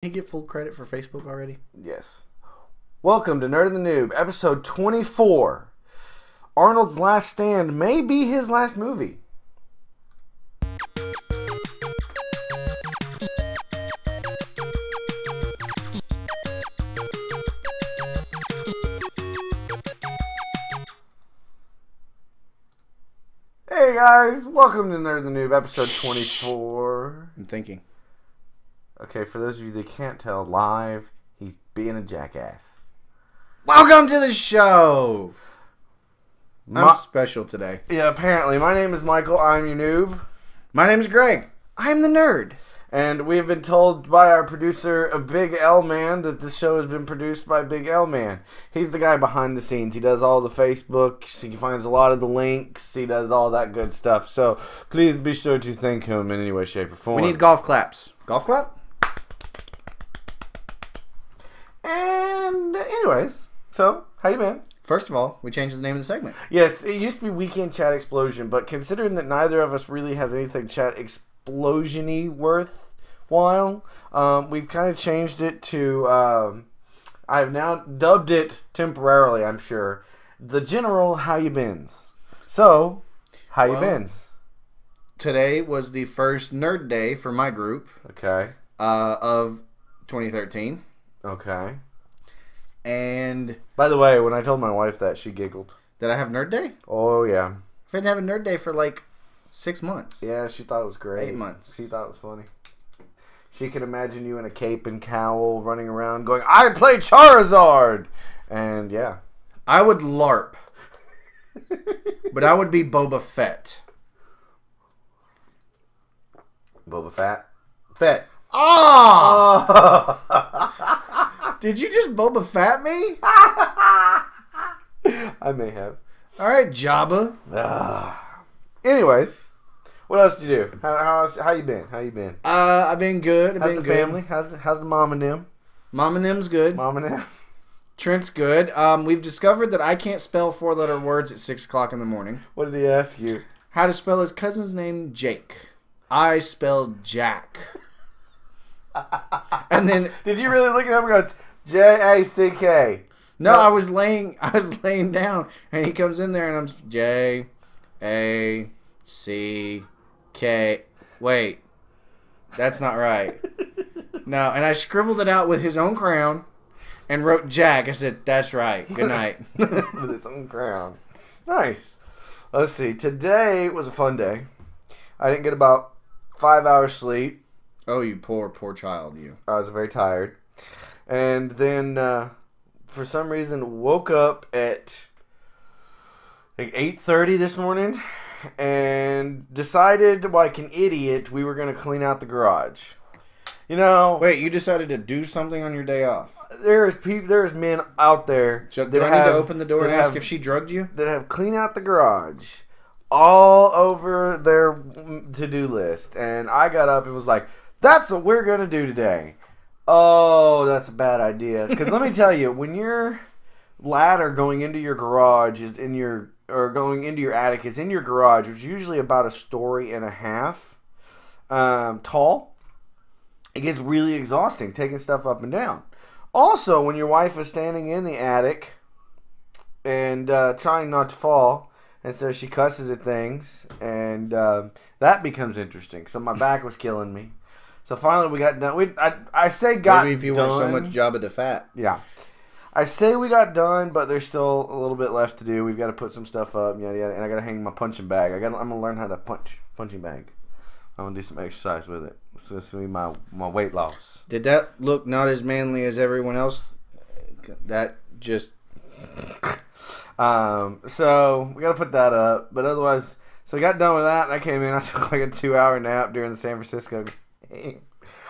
He get full credit for Facebook already? Yes. Welcome to Nerd and the Noob, episode 24. Arnold's Last Stand may be his last movie. Hey guys, welcome to Nerd and the Noob, episode 24. I'm thinking. Okay, for those of you that can't tell, live, he's being a jackass. Welcome to the show! I'm special today. Yeah, apparently. My name is Michael, I'm your noob. My name is Greg. I'm the nerd. And we have been told by our producer, Big L Man, that this show has been produced by Big L Man. He's the guy behind the scenes. He does all the Facebooks. He finds a lot of the links. He does all that good stuff. So please be sure to thank him in any way, shape, or form. We need golf claps. Golf clap? And anyways, so how you been? First of all, we changed the name of the segment. Yes, it used to be Weekend Chat Explosion, but considering that neither of us really has anything chat explosion-y worthwhile, we've kind of changed it to, I have now dubbed it temporarily, I'm sure, the general How You Bins. So, how you bins? Today was the first nerd day for my group. Okay. Of 2013. Okay. And by the way, when I told my wife that, she giggled. Did I have nerd day? Oh, yeah. I didn't have a nerd day for like 6 months. Yeah, she thought it was great. 8 months. She thought it was funny. She could imagine you in a cape and cowl running around going, I play Charizard! And yeah. I would LARP. But I would be Boba Fett. Boba Fett? Fett. Oh! Did you just Boba Fett me? I may have. All right, Jabba. Anyways, what else did you do? How you been? How you been? I've been good. How's the family? How's the mom and them? Mom and them's good. Mom and them. Trent's good. We've discovered that I can't spell 4-letter words at 6 o'clock in the morning. What did he ask you? How to spell his cousin's name, Jake. I spelled Jack. And then did you really look it up and go Jack? No, I was laying down, and he comes in there, and I'm Jack. Wait, that's not right. No, and I scribbled it out with his own crayon, and wrote Jack. I said, "That's right. Good night." With his own crayon. Nice. Let's see. Today was a fun day. I didn't get about 5 hours sleep. Oh, you poor child, you. I was very tired. And then, for some reason, woke up at like 8:30 this morning and decided, like an idiot, we were going to clean out the garage. You know... Wait, you decided to do something on your day off? There's men out there... So do I need to open the door and ask if she drugged you? That have clean out the garage all over their to-do list. And I got up and was like... That's what we're going to do today. Oh, that's a bad idea. Because let me tell you, when your ladder going into your garage is going into your attic is in your garage, which is usually about 1.5 stories tall, it gets really exhausting taking stuff up and down. Also, when your wife is standing in the attic and trying not to fall, and so she cusses at things, and that becomes interesting. So my back was killing me. So finally we got done. I say got done. Maybe if you want so much Jabba the Fat. Yeah. I say we got done, but there's still a little bit left to do. We've got to put some stuff up, yada yada, and I got to hang my punching bag. I'm gonna learn how to punching bag. I'm gonna do some exercise with it. So this will be my weight loss. Did that look not as manly as everyone else? That just. So we got to put that up, but otherwise, so we got done with that, and I came in. I took like a 2-hour nap during the San Francisco game.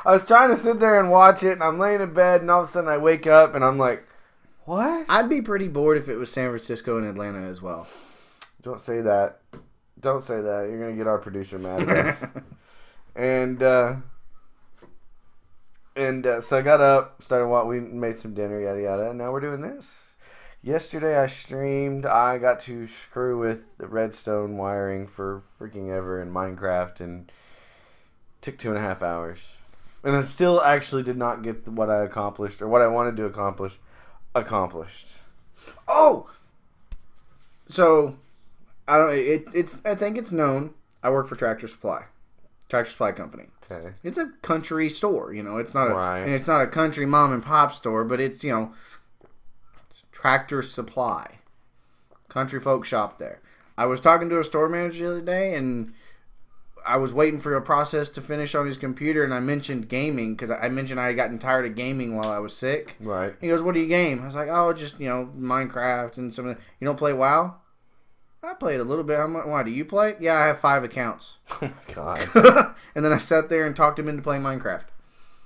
I was trying to sit there and watch it, and I'm laying in bed, and all of a sudden I wake up, and I'm like, what? I'd be pretty bored if it was San Francisco and Atlanta as well. Don't say that. Don't say that. You're going to get our producer mad at us. So I got up, we made some dinner, yada yada, and now we're doing this. Yesterday I streamed. I got to screw with the redstone wiring for freaking ever in Minecraft, and took 2.5 hours. And I still actually did not get what I accomplished, or what I wanted to accomplish, accomplished. Oh! So, I don't. I think it's known. I work for Tractor Supply Company. Okay. It's a country store, you know. It's not Right. and it's not a country mom and pop store, but it's, you know, it's Tractor Supply. Country folk shop there. I was talking to a store manager the other day, and I was waiting for a process to finish on his computer, and I mentioned gaming because I mentioned I had gotten tired of gaming while I was sick. Right. He goes, "What do you game?" I was like, "Oh, just, you know, Minecraft and some of the." You don't play WoW? I played a little bit. Why, do you play? Yeah, I have 5 accounts. Oh my god. And then I sat there and talked him into playing Minecraft.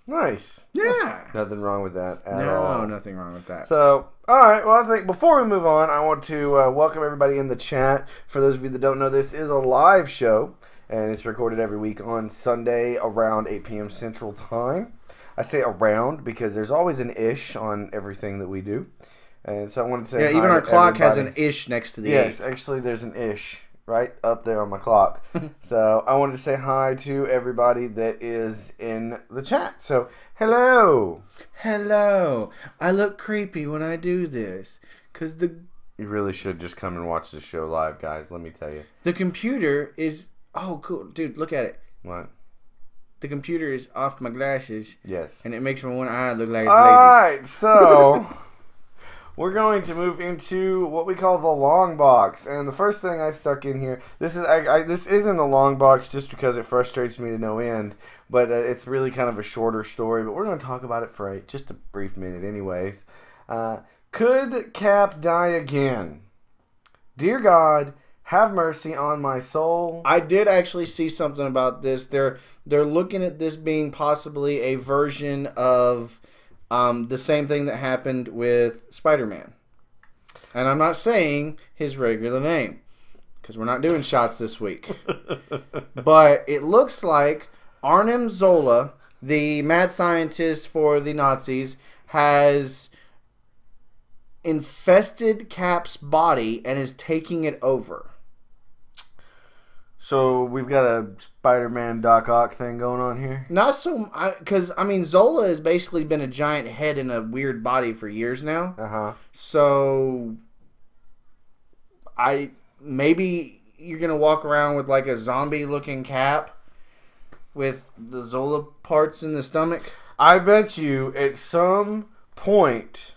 Nice. Yeah. Nothing wrong with that at all. No, nothing wrong with that. So, alright, well, I think before we move on, I want to welcome everybody in the chat. For those of you that don't know, this is a live show, and it's recorded every week on Sunday around 8 p.m. Central Time. I say around because there's always an ish on everything that we do. And so I wanted to say even our clock has an ish next to the Yes, 8. actually there's an ish right up there on my clock. So I wanted to say hi to everybody that is in the chat. So, hello. Hello. I look creepy when I do this because You really should just come and watch the show live, guys, let me tell you. the computer is... Oh, cool. Dude, look at it. What? The computer is off my glasses. Yes. And it makes my one eye look like it's All lazy. right, so... We're going to move into what we call the long box, and the first thing I stuck in here. This isn't a long box just because it frustrates me to no end, but it's really kind of a shorter story. But we're going to talk about it for just a brief minute, anyways. Could Cap die again? Dear God, have mercy on my soul. I did actually see something about this. They're looking at this being possibly a version of the same thing that happened with Spider-Man. And I'm not saying his regular name, because we're not doing shots this week. But it looks like Arnim Zola, the mad scientist for the Nazis, has infested Cap's body and is taking it over. So we've got a Spider-Man Doc Ock thing going on here? Not so... Because, I mean, Zola has basically been a giant head in a weird body for years now. Uh-huh. So... Maybe you're going to walk around with, like, a zombie-looking Cap with the Zola parts in the stomach. I bet you at some point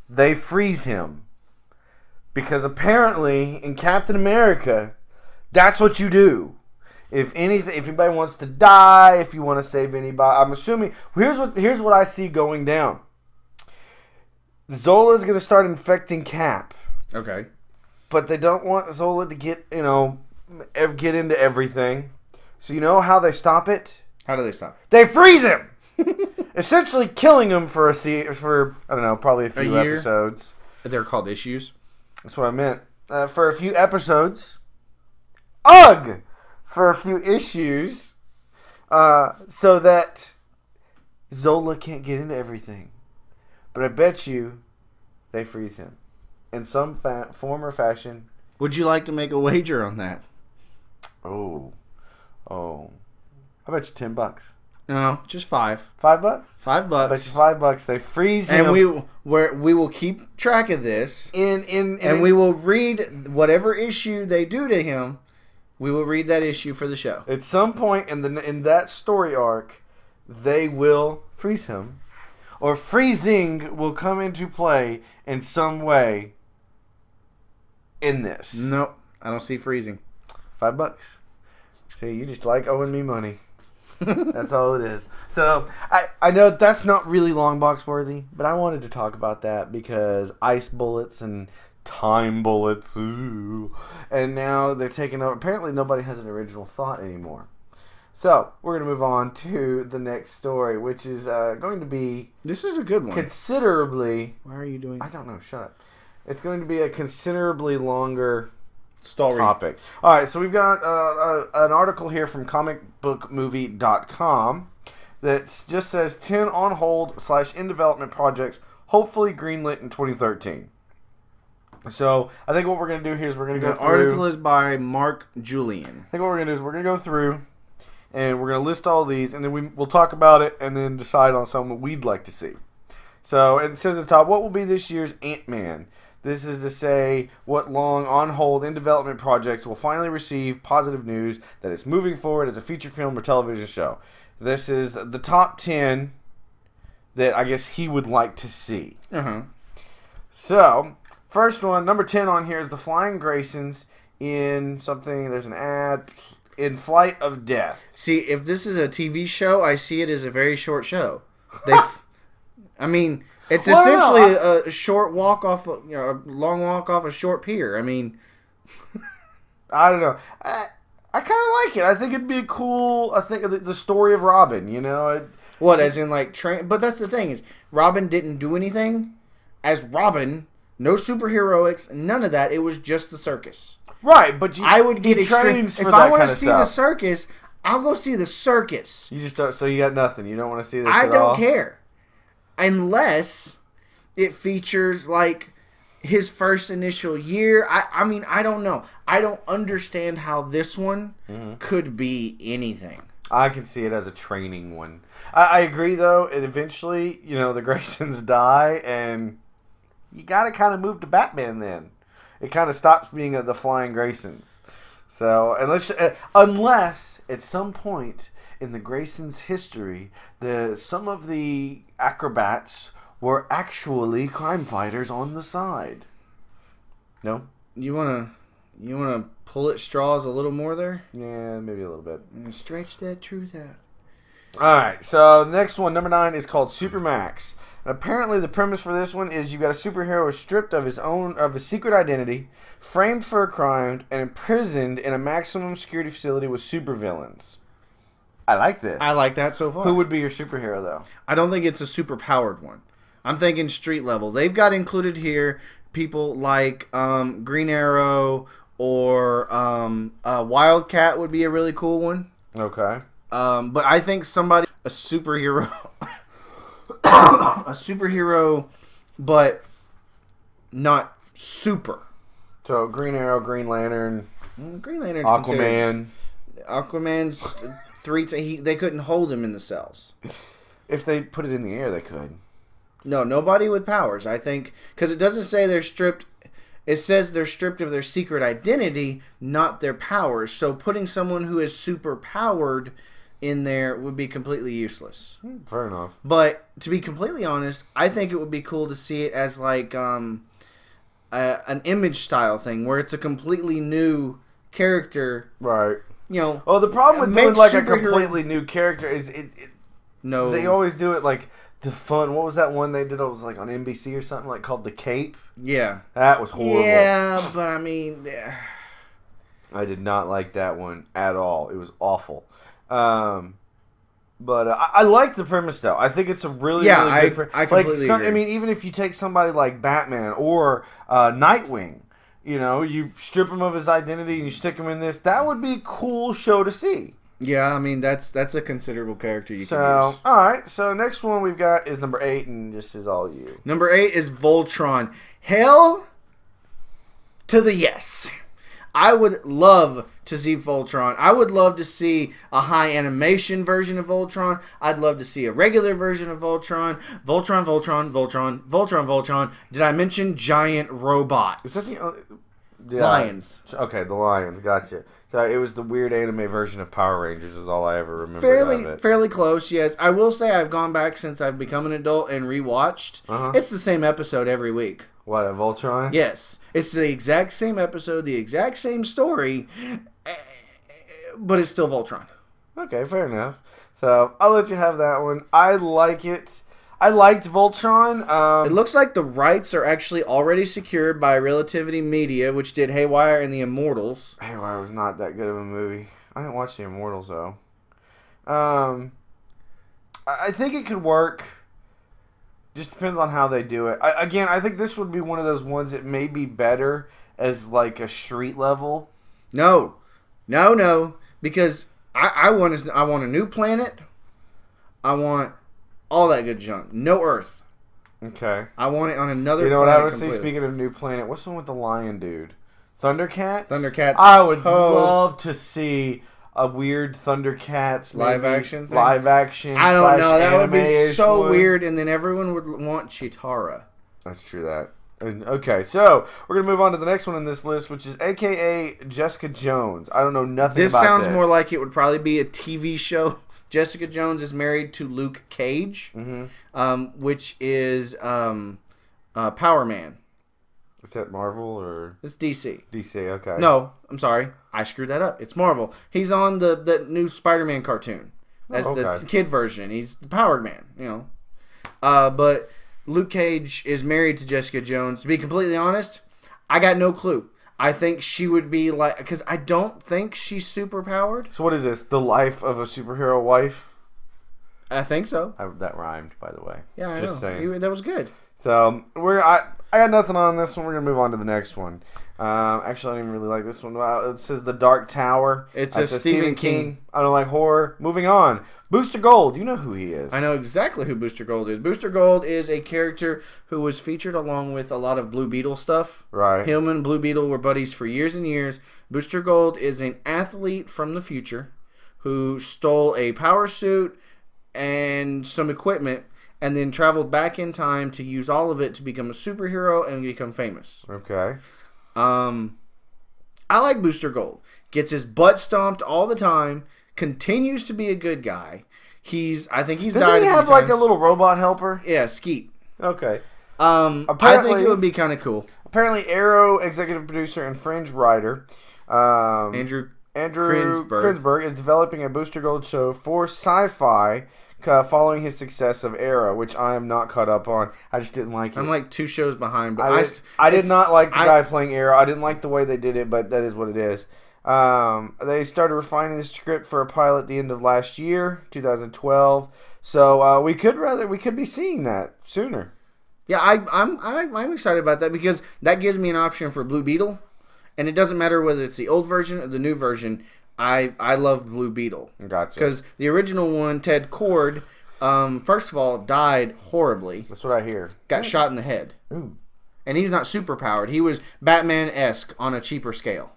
they freeze him. Because apparently in Captain America... That's what you do. If anybody wants to die, if you want to save anybody, I'm assuming. Here's what I see going down. Zola's going to start infecting Cap, Okay. but they don't want Zola to get into everything. So you know how they stop it? How do they stop? They freeze him, essentially killing him for I don't know, probably a few year? episodes. They're called issues. That's what I meant. For a few episodes. Ugh! For a few issues. So that Zola can't get into everything. But I bet you they freeze him. In some form or fashion. Would you like to make a wager on that? Oh. I bet you $10. No, just $5. $5? $5. I bet you $5 they freeze him. And we will keep track of this. And we will read whatever issue they do to him. We will read that issue for the show. At some point in that story arc, they will freeze him. Or freezing will come into play in some way in this. Nope, I don't see freezing. $5. See, you just like owing me money. That's all it is. So, I know that's not really long box worthy, but I wanted to talk about that because ice bullets and time bullets, ooh. And now they're taking over. Apparently nobody has an original thought anymore. So, we're going to move on to the next story, which is going to be... This is a good one. Considerably... Why are you doing... I don't know, shut up. It's going to be a considerably longer... story topic. All right, so we've got an article here from comicbookmovie.com that just says 10 on hold / in development projects hopefully greenlit in 2013. So I think what we're going to do here is we're going to go through... The article is by Mark Julian. I think what we're going to do is we're going to go through and we're going to list all these, and then we'll talk about it, and then decide on something we'd like to see. So it says at the top, what will be this year's Ant-Man? This is to say what long on hold in development projects will finally receive positive news that it's moving forward as a feature film or television show. This is the top 10 that I guess he would like to see. So, first one, number 10 on here is the Flying Graysons in something, there's an ad, in Flight of Death. See, if this is a TV show, I see it as a very short show. I mean, it's essentially a short walk off, a long walk off a short pier. I mean, I don't know. I kind of like it. I think it'd be a cool. I think the story of Robin. What, as in like train? But that's the thing is, Robin didn't do anything as Robin. No superheroics, none of that. It was just the circus. Right, but I would get extreme. If I want to see the circus, I'll go see the circus. You just don't, so you got nothing. You don't want to see this. I don't care. Unless it features like his first initial year. I mean, I don't know. I don't understand how this one could be anything. I can see it as a training one. I agree, though. And eventually, the Graysons die, and you got to kind of move to Batman then. It kind of stops being the Flying Graysons. So, unless at some point in the Graysons' history, some of the acrobats were actually crime fighters on the side. No? You wanna pull at straws a little more there? Yeah, maybe a little bit. And stretch that truth out. Alright, so the next one, number 9, is called Supermax. And apparently the premise for this one is you got a superhero stripped of his secret identity, framed for a crime, and imprisoned in a maximum security facility with supervillains. I like this. I like that so far. Who would be your superhero, though? I don't think it's a super-powered one. I'm thinking street level. They've got included here people like Green Arrow or Wildcat would be a really cool one. Okay. But I think a superhero, but not super. So Green Arrow, Green Lantern, Green Lantern's Aquaman. Aquaman's they couldn't hold him in the cells. If they put it in the air, they could. No, nobody with powers. I think because it doesn't say they're stripped. It says they're stripped of their secret identity, not their powers. So putting someone who is super powered in there would be completely useless. Fair enough. But to be completely honest, I think it would be cool to see it as like an Image style thing where it's a completely new character. Right. Oh, the problem with doing like a completely new character is No, they always do it like the fun. What was that one they did? It was like on NBC or something like called The Cape. Yeah, that was horrible. Yeah, but I mean, I did not like that one at all. It was awful. But I like the premise though. I think it's a really good premise. I completely agree. I mean, even if you take somebody like Batman or Nightwing, you strip him of his identity and you stick him in this. That would be a cool show to see. Yeah, I mean that's a considerable character you can use. All right, so next one we've got is number 8, and this is all you. Number 8 is Voltron. Hell to the yes. I would love to see Voltron. I would love to see a high animation version of Voltron. I'd love to see a regular version of Voltron. Voltron. Did I mention giant robots? Is that the lions? Okay, the lions. Gotcha. So it was the weird anime version of Power Rangers is all I ever remember. Fairly close, yes. I will say I've gone back since I've become an adult and rewatched. It's the same episode every week. What, at Voltron? Yes. It's the exact same episode, the exact same story, but it's still Voltron. Okay, fair enough. So I'll let you have that one. I like it. I liked Voltron. It looks like the rights are actually already secured by Relativity Media, which did Haywire and the Immortals. Haywire was not that good of a movie. I didn't watch the Immortals, though. I think it could work. Just depends on how they do it. I think this would be one of those ones that may be better as like a street level. No. Because I want a new planet. I want all that good junk. No Earth. Okay. I want it on another planet. You know what I would say, speaking of new planet, what's the one with the lion dude? Thundercats? Thundercats. I would love to see a weird Thundercats live action thing? Live action. I don't know. That would be so one. weird, and then everyone would want Chitara. That's true. That. And, okay, so we're gonna move on to the next one in this list, which is AKA Jessica Jones. I don't know nothing about this. This sounds more like it would probably be a TV show. Jessica Jones is married to Luke Cage, which is Power Man. Is that Marvel or? It's DC. DC, okay. No, I'm sorry. I screwed that up. It's Marvel. He's on the new Spider-Man cartoon as the kid version. He's the Power Man, you know. But Luke Cage is married to Jessica Jones. To be completely honest, I got no clue. I think she would be like... Because I don't think she's super powered. So what is this? The life of a superhero wife? I think so. That rhymed, by the way. Yeah, I Just know. saying. That was good. So, I got nothing on this one. We're going to move on to the next one. Actually, I don't even really like this one. It says The Dark Tower. It's a Stephen King. I don't like horror. Moving on. Booster Gold. You know who he is. I know exactly who Booster Gold is. Booster Gold is a character who was featured along with a lot of Blue Beetle stuff. Right. Him and Blue Beetle were buddies for years and years. Booster Gold is an athlete from the future who stole a power suit and some equipment and then traveled back in time to use all of it to become a superhero and become famous. Okay. I like Booster Gold. Gets his butt stomped all the time. Continues to be a good guy. I think he's Doesn't died he a few have like times. a little robot helper? Yeah, Skeet. Okay. I think it would be kind of cool. Apparently, Arrow executive producer and fringe writer Andrew Krinsberg is developing a Booster Gold show for Sci-Fi following his success of Arrow, which I am not caught up on. I just didn't like it. I'm like 2 shows behind, but I did not like the guy playing Arrow. I didn't like the way they did it, but that is what it is. They started refining the script for a pilot at the end of last year, 2012. So we could be seeing that sooner. Yeah, I'm excited about that because that gives me an option for Blue Beetle, and it doesn't matter whether it's the old version or the new version. I love Blue Beetle. Gotcha. Because the original one, Ted Kord, first of all, died horribly. That's what I hear. Got shot in the head. Ooh. And he's not super powered. He was Batman-esque on a cheaper scale.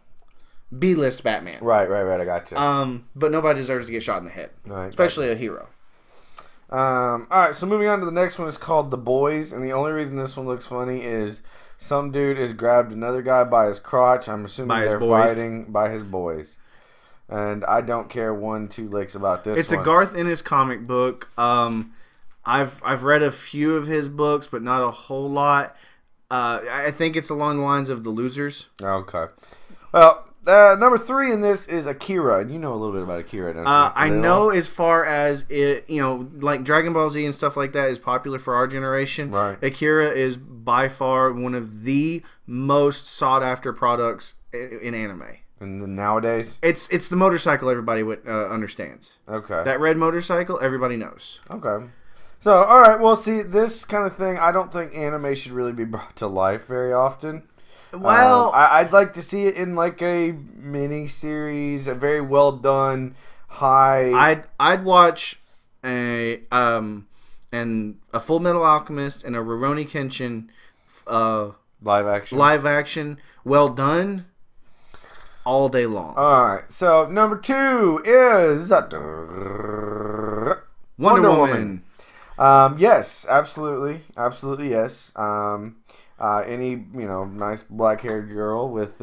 B-list Batman. Right. I gotcha. But nobody deserves to get shot in the head. Right, especially a hero. All right, so moving on to the next one is called The Boys, and the only reason this one looks funny is some dude has grabbed another guy by his crotch. I'm assuming they're fighting by his boys. And I don't care 1-2 licks about this. It's a Garth Ennis comic book. I've read a few of his books, but not a whole lot. I think it's along the lines of The Losers. Okay. Well, number 3 in this is Akira, and you know a little bit about Akira, don't you? I know as far as it, like Dragon Ball Z and stuff like that is popular for our generation. Right. Akira is by far one of the most sought after products in anime. And nowadays? It's the motorcycle everybody understands. Okay. That red motorcycle, everybody knows. Okay. So, alright, well, see, this kind of thing, I don't think anime should really be brought to life very often. Well, I'd like to see it in like a mini series, a very well done, high. I'd watch a Full Metal Alchemist and a Rurouni Kenshin live action, well done, all day long. All right, so number 2 is Wonder Woman. Yes, absolutely, yes. Any nice black-haired girl with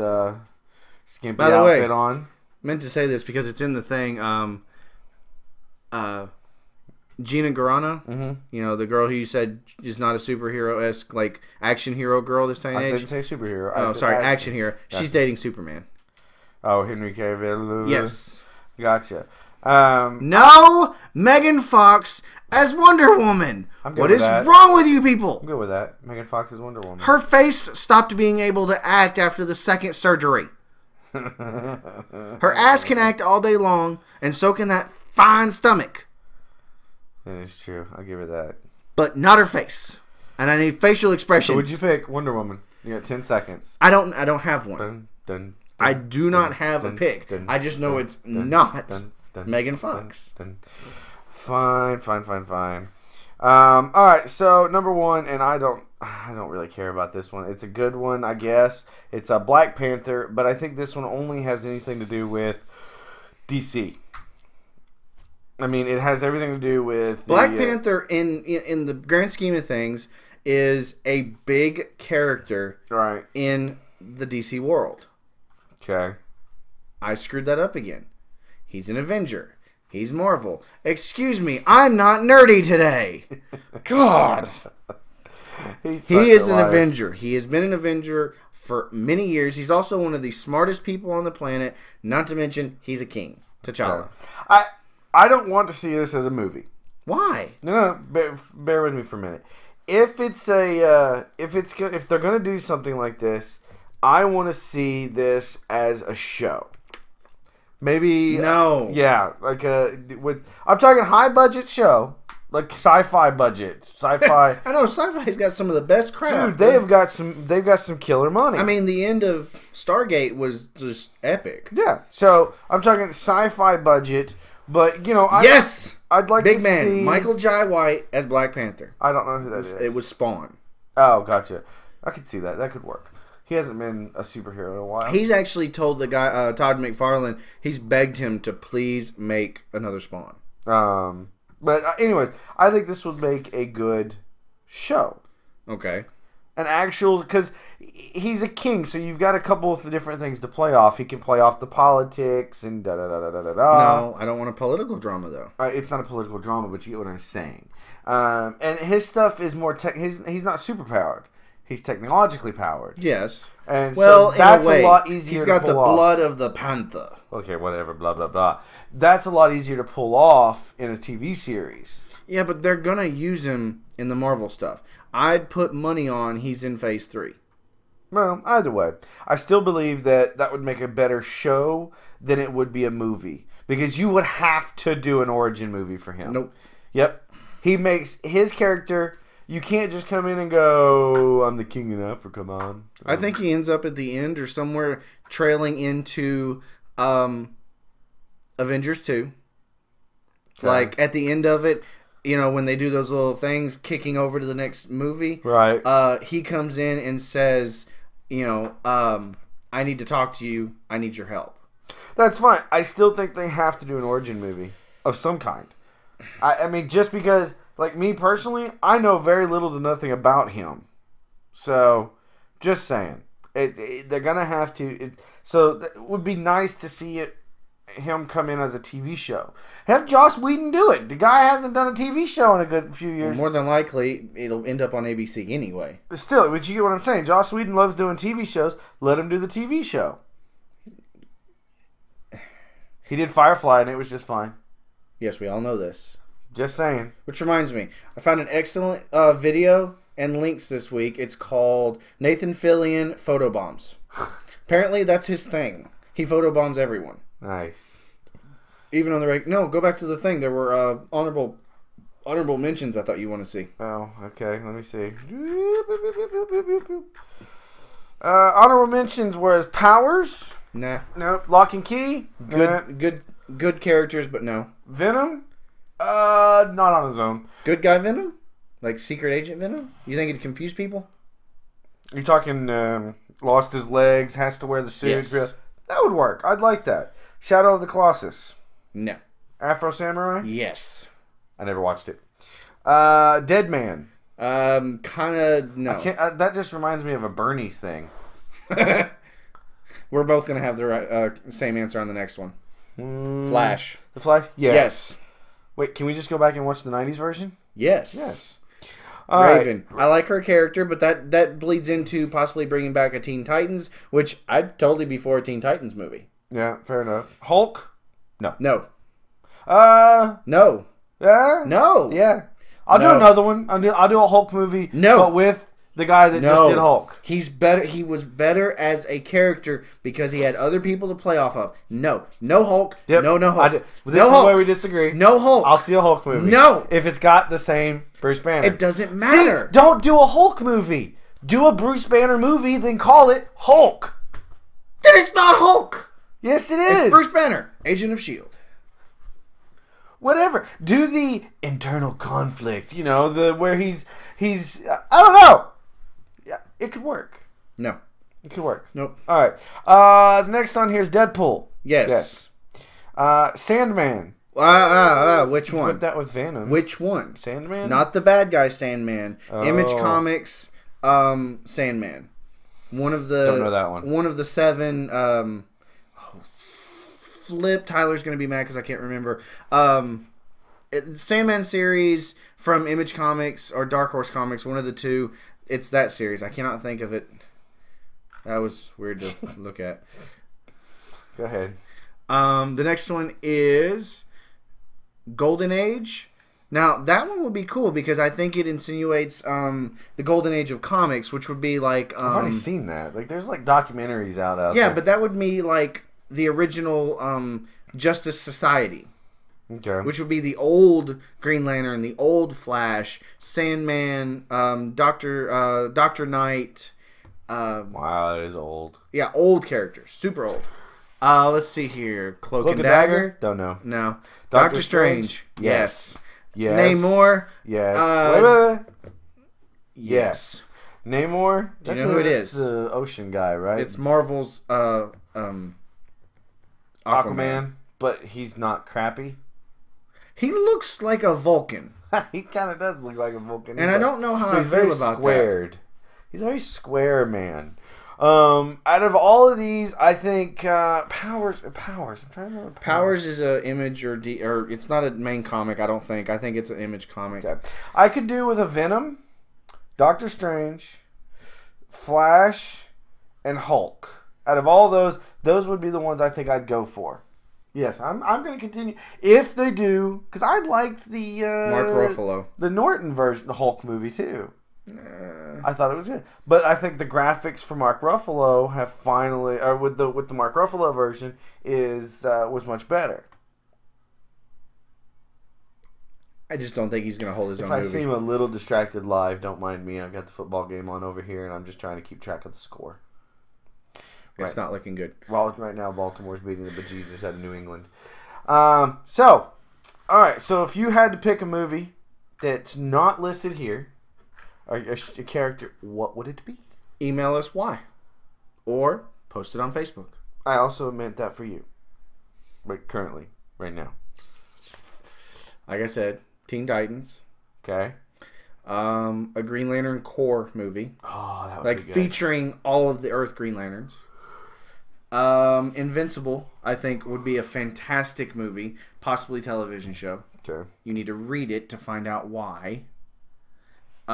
skimpy outfit on. Meant to say this because it's in the thing. Gina Carano, the girl who you said is not a superhero-esque like action hero girl this time and age. I didn't say superhero. Oh, sorry, action hero. She's dating Superman. Oh, Henry Cavill. Yes, gotcha. No, Megan Fox as Wonder Woman. What is wrong with you people? I'm good with that. Megan Fox is Wonder Woman. Her face stopped being able to act after the second surgery. Her ass can act all day long, and so can that fine stomach. That is true. I'll give her that. But not her face. And I need facial expressions. So would you pick Wonder Woman? You got 10 seconds. I don't have one. Dun, dun, I do not have a pick. I just know it's not Megan Fox. Fine. All right, so number 1, and I don't really care about this one. It's a good one, I guess. It's a Black Panther, but I think this one only has anything to do with DC. I mean, it has everything to do with Black Panther. In the grand scheme of things, is a big character, right, in the DC world. Okay, I screwed that up again. He's an Avenger. He's Marvel. Excuse me, I'm not nerdy today. God. He is an Avenger. He has been an Avenger for many years. He's also one of the smartest people on the planet. Not to mention, he's a king. T'Challa. Yeah. I don't want to see this as a movie. Why? No, bear with me for a minute. If it's if they're gonna do something like this, I want to see this as a show. Maybe no. Yeah, like I'm talking high budget show, like sci-fi budget, sci-fi. I know sci-fi's got some of the best crap. Dude, they've got some killer money. I mean, the end of Stargate was just epic. Yeah, so I'm talking sci-fi budget, but I'd like Big to man see Michael Jai White as Black Panther. I don't know who that is. It was Spawn. Oh, gotcha. I could see that. That could work. He hasn't been a superhero in a while. He's actually told the guy, Todd McFarlane, he's begged him to please make another Spawn. But anyways, I think this would make a good show. Okay. An actual, because he's a king, so you've got a couple of different things to play off. He can play off the politics and da-da-da-da-da-da. No, I don't want a political drama, though. It's not a political drama, but you get what I'm saying. And his stuff is more he's not superpowered. He's technologically powered. Yes. And so that's a lot easier He's to got pull the off. blood of the panther. Okay, whatever, blah, blah, blah. That's a lot easier to pull off in a TV series. Yeah, but they're going to use him in the Marvel stuff. I'd put money on he's in Phase 3. Well, either way, I still believe that would make a better show than it would be a movie. Because you would have to do an origin movie for him. Nope. Yep. He makes his character... You can't just come in and go, I'm the king in Africa, man. I think he ends up at the end or somewhere trailing into Avengers 2. Okay. Like, at the end of it, when they do those little things, kicking over to the next movie. Right. He comes in and says, I need to talk to you. I need your help. That's fine. I still think they have to do an origin movie of some kind. I mean, just because... Like, me personally, I know very little to nothing about him. So, just saying. They're going to have to... So, it would be nice to see him come in as a TV show. Have Joss Whedon do it. The guy hasn't done a TV show in a good few years. More than likely, it'll end up on ABC anyway. Still, but you get what I'm saying. Joss Whedon loves doing TV shows. Let him do the TV show. He did Firefly, and it was just fine. Yes, we all know this. Just saying. Which reminds me, I found an excellent video and links this week. It's called Nathan Fillion Photobombs. Apparently, that's his thing. He photobombs everyone. Nice. Even on the no, go back to the thing. There were honorable mentions. I thought you wanted to see. Oh, okay. Let me see. Honorable mentions was Powers. Nah. Nope. Lock and Key. Good characters, but no. Venom. Not on his own. Good guy Venom? Like Secret Agent Venom? You think it'd confuse people? You're talking lost his legs, has to wear the suit. Yes. That would work. I'd like that. Shadow of the Colossus. No. Afro Samurai? Yes. I never watched it. Dead Man. Kind of no. That just reminds me of a Bernie's thing. We're both going to have the same answer on the next one. Flash. The Flash? Yes. Wait, can we just go back and watch the 90s version? Yes. Yes. Raven. Right. I like her character, but that bleeds into possibly bringing back a Teen Titans, which I'd totally be for a Teen Titans movie. Yeah, fair enough. Hulk? No. No. No. Yeah? No. Yeah. I'll do another one. I'll do a Hulk movie. No. But with the guy that just did Hulk. He's better. He was better as a character because he had other people to play off of. No Hulk. Yep. No Hulk. This is where we disagree. No Hulk. I'll see a Hulk movie. No. If it's got the same Bruce Banner. It doesn't matter. See, don't do a Hulk movie. Do a Bruce Banner movie, then call it Hulk. Then it's not Hulk. Yes, it is. It's Bruce Banner, Agent of S.H.I.E.L.D. Whatever. Do the internal conflict. Where he's. I don't know. Yeah, it could work. No. It could work. Nope. All right. The next on here is DeadPool. Yes. Sandman. Which one? Put that with Venom. Which one? Sandman? Not the bad guy Sandman. Oh. Image Comics Sandman. One of the Don't know that one. One of the 7 Flip. Tyler's going to be mad because I can't remember. Sandman series from Image Comics or Dark Horse Comics, one of the two. It's that series. I cannot think of it. That was weird to look at. Go ahead. The next one is Golden Age. Now, that one would be cool because I think it insinuates the Golden Age of comics, which would be like... I've already seen that. Like, there's like documentaries out there. Yeah, but that would be like the original Justice Society. Okay. Which would be the old Green Lantern, the old Flash, Sandman, Dr. Knight. Wow, that is old. Yeah, old characters. Super old. Let's see here. Cloak and Dagger? Don't know. No. Doctor Strange? Yes. Yes. Namor? Yes. Yes. Yes. Namor? Do you know who it is? The ocean guy, right? It's Marvel's Aquaman. But he's not crappy. He looks like a Vulcan. He kind of does look like a Vulcan. And I don't know how I feel about squared. He's very square, man. Out of all of these, I think Powers. I'm trying to remember. Powers is a Image or it's not a main comic. I don't think. I think it's an Image comic. Okay. I could do with a Venom, Doctor Strange, Flash, and Hulk. Out of all those would be the ones I think I'd go for. Yes, I'm going to continue if they do, because I liked the Mark Ruffalo, the Norton version, the Hulk movie too. I thought it was good, but I think the graphics for Mark Ruffalo have finally, or with the Mark Ruffalo version, was much better. I just don't think he's going to hold his own movie. If I seem a little distracted live, don't mind me. I've got the football game on over here, and I'm just trying to keep track of the score. It's not looking good. Well, right now, Baltimore's beating the bejesus out of New England. All right. So if you had to pick a movie that's not listed here, a character, what would it be? Email us why. Or post it on Facebook. I also meant that for you. But currently, right now. Like I said, Teen Titans. Okay. A Green Lantern Corps movie. Oh, that would like be good. Featuring all of the Earth Green Lanterns. Invincible, I think, would be a fantastic movie. Possibly television show. Okay. You need to read it to find out why. A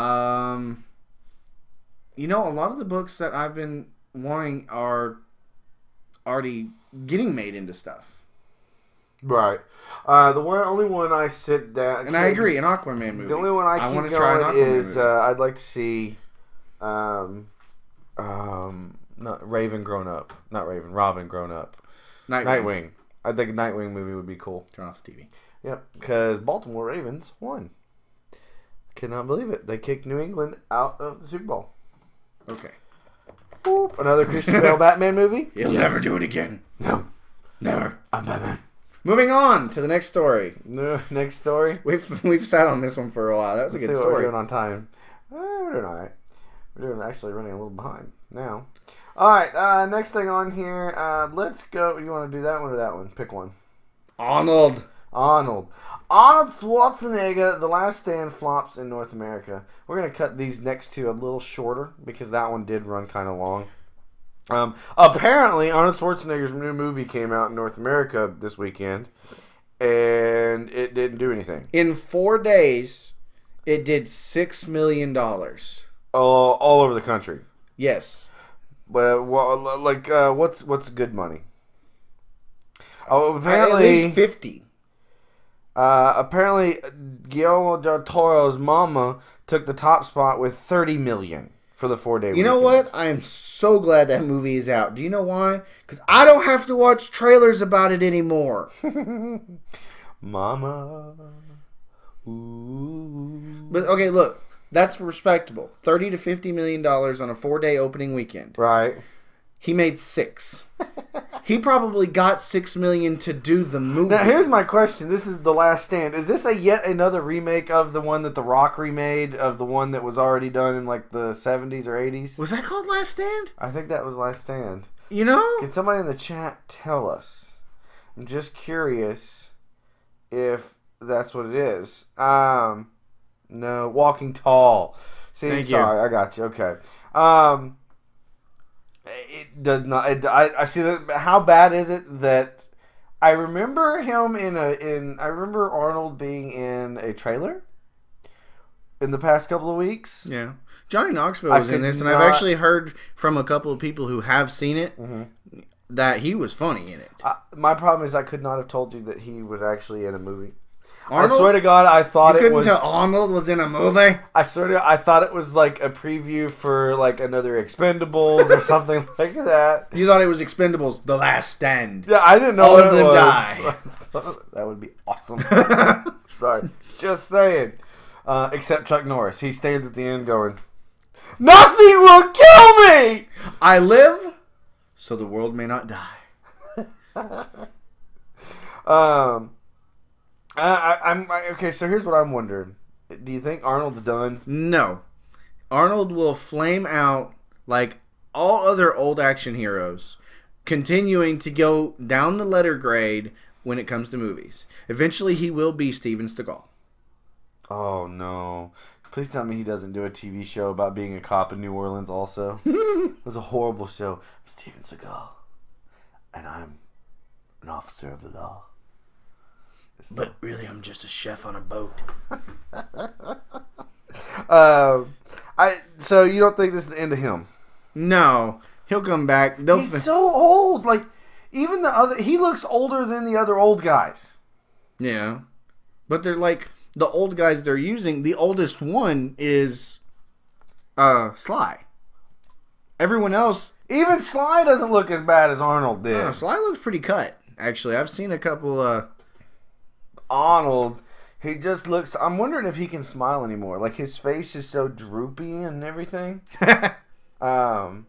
lot of the books that I've been wanting are already getting made into stuff. Right. Only one I sit down... And I agree, an Aquaman movie. The only one I keep going is I'd like to see not Raven grown up. Not Raven, Robin grown up. Nightwing. I think a Nightwing movie would be cool. Turn off the TV. Yep, because Baltimore Ravens won. Cannot believe it. They kicked New England out of the Super Bowl. Okay. Boop. Another Christian Bale Batman movie? He'll never do it again. No. Never. I'm Batman. Moving on to the next story. Next story? We've sat on this one for a while. That was a good story. We're doing on time. We're doing all right. We're actually running a little behind now. All right, next thing on here. Let's go. You want to do that one or that one? Pick one. Arnold Schwarzenegger, The Last Stand flops in North America. We're going to cut these next two a little shorter because that one did run kind of long. Apparently, Arnold Schwarzenegger's new movie came out in North America this weekend, and it didn't do anything. In 4 days, it did $6 million. All over the country. Yes. But what's good money? Oh, apparently at least 50. Apparently, Guillermo del Toro's mama took the top spot with $30 million for the 4 day weekend. You know what? I am so glad that movie is out. Do you know why? Because I don't have to watch trailers about it anymore. Mama. Ooh. But okay, look. That's respectable. $30 to $50 million on a 4 day opening weekend. Right. He made 6. He probably got $6 million to do the movie. Now here's my question. This is The Last Stand. Is this yet another remake of the one that The Rock remade, of the one that was already done in like the 70s or 80s? Was that called Last Stand? I think that was Last Stand. You know? Can somebody in the chat tell us? I'm just curious if that's what it is. No, Walking Tall. See, Thank sorry, you. I got you. Okay. It does not. I see that. How bad is it that I remember him I remember Arnold being in a trailer in the past couple of weeks. Yeah. Johnny Knoxville was in this, and I've actually heard from a couple of people who have seen it that he was funny in it. My problem is I could not have told you that he was actually in a movie. Arnold? I swear to God, I thought you it was. couldn't tell Arnold was in a movie? I thought it was like a preview for like another Expendables or something like that. You thought it was Expendables: The Last Stand. Yeah, I didn't know all what of them was. die. That would be awesome. Sorry, just saying. Except Chuck Norris, he stands at the end going, "Nothing will kill me. I live, so the world may not die." I'm okay. So here's what I'm wondering: do you think Arnold's done? No. Arnold will flame out like all other old action heroes, continuing to go down the letter grade when it comes to movies. Eventually, he will be Steven Seagal. Oh no! Please tell me he doesn't do a TV show about being a cop in New Orleans. Also, it was a horrible show. I'm Steven Seagal, and I'm an officer of the law. But really, I'm just a chef on a boat. So you don't think this is the end of him? No, he'll come back. He's so old. Like even he looks older than the other old guys. Yeah, but they're like the old guys they're using. The oldest one is Sly. Everyone else, even Sly doesn't look as bad as Arnold did. Sly looks pretty cut. Actually, I've seen a couple. Arnold, he just looks. I'm wondering if he can smile anymore. Like his face is so droopy and everything. I'm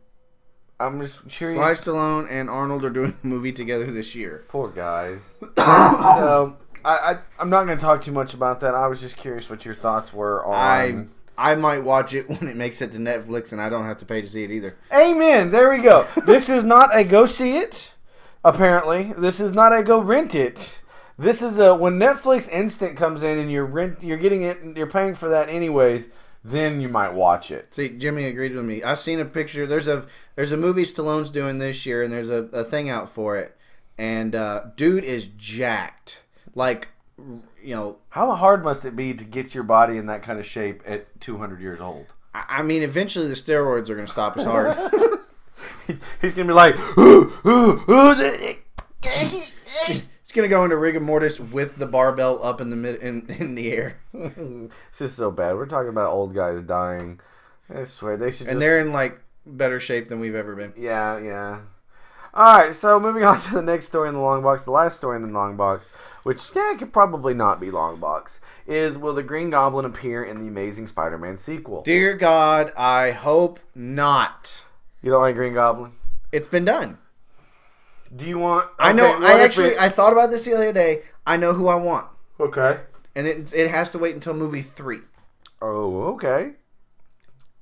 just curious. Sly Stallone and Arnold are doing a movie together this year. Poor guys. So I'm not going to talk too much about that. I was just curious what your thoughts were on. I might watch it when it makes it to Netflix, and I don't have to pay to see it either. Amen. There we go. This is not a go see it. Apparently, this is not a go rent it. This is when Netflix Instant comes in and you're getting it and you're paying for that anyways, then you might watch it. See, Jimmy agreed with me. I've seen a picture. There's a movie Stallone's doing this year, and there's a thing out for it. And dude is jacked. Like, you know, how hard must it be to get your body in that kind of shape at 200 years old? I mean, eventually the steroids are going to stop us hard. He's going to be like, He's gonna go into rigor mortis with the barbell up in the air. This is so bad. We're talking about old guys dying. I swear they should. And they're in like better shape than we've ever been. Yeah, yeah. All right, so moving on to the next story in the long box, the last story in the long box, which could probably not be long box, is will the Green Goblin appear in the Amazing Spider-Man sequel? Dear God, I hope not. You don't like Green Goblin? It's been done. Do you want? Okay, I know. I thought about this the other day. I know who I want. Okay. And it has to wait until movie 3. Oh, okay.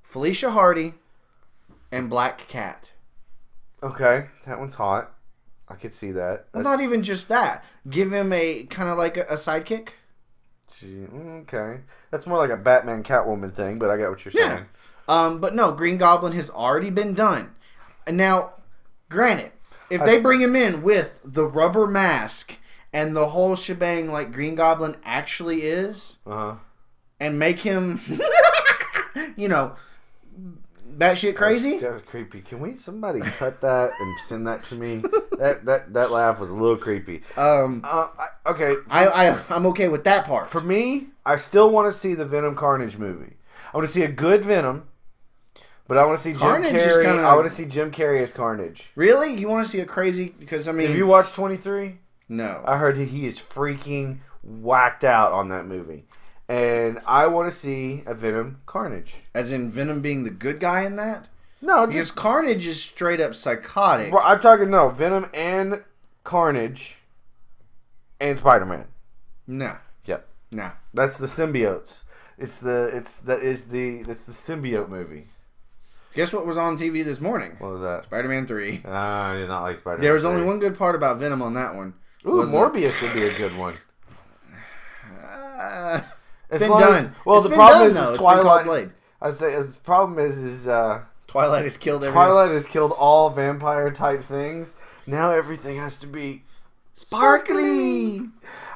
Felicia Hardy and Black Cat. Okay, that one's hot. I could see that. Well, not even just that. Give him a kind of like a sidekick. Okay, that's more like a Batman Catwoman thing, but I get what you're saying. But no, Green Goblin has already been done. And now, granted, if they bring him in with the rubber mask and the whole shebang like Green Goblin actually is, and make him, you know, batshit crazy. That was creepy. Can somebody cut that and send that to me? That laugh was a little creepy. Okay. I'm okay with that part. For me, I still want to see the Venom Carnage movie. I want to see a good Venom, but I want to see Jim Carrey. I want to see Jim Carrey as Carnage. Really? You want to see a crazy? Because I mean, have you watched 23? No. I heard he is freaking whacked out on that movie. And I want to see a Venom Carnage. As in Venom being the good guy in that? No, because Carnage is straight up psychotic. Well, I'm talking Venom and Carnage and Spider-Man. No. Yep. No. That's the symbiotes. It's the symbiote movie. Guess what was on TV this morning? What was that? Spider-Man 3. I did not like Spider-Man. There was only one good part about Venom on that one. Ooh, Morbius would be a good one. It's been done. Well, it's the been problem done, is Twilight. Blade. I say the problem is Twilight has killed everything. Twilight has killed all vampire type things. Now everything has to be sparkly.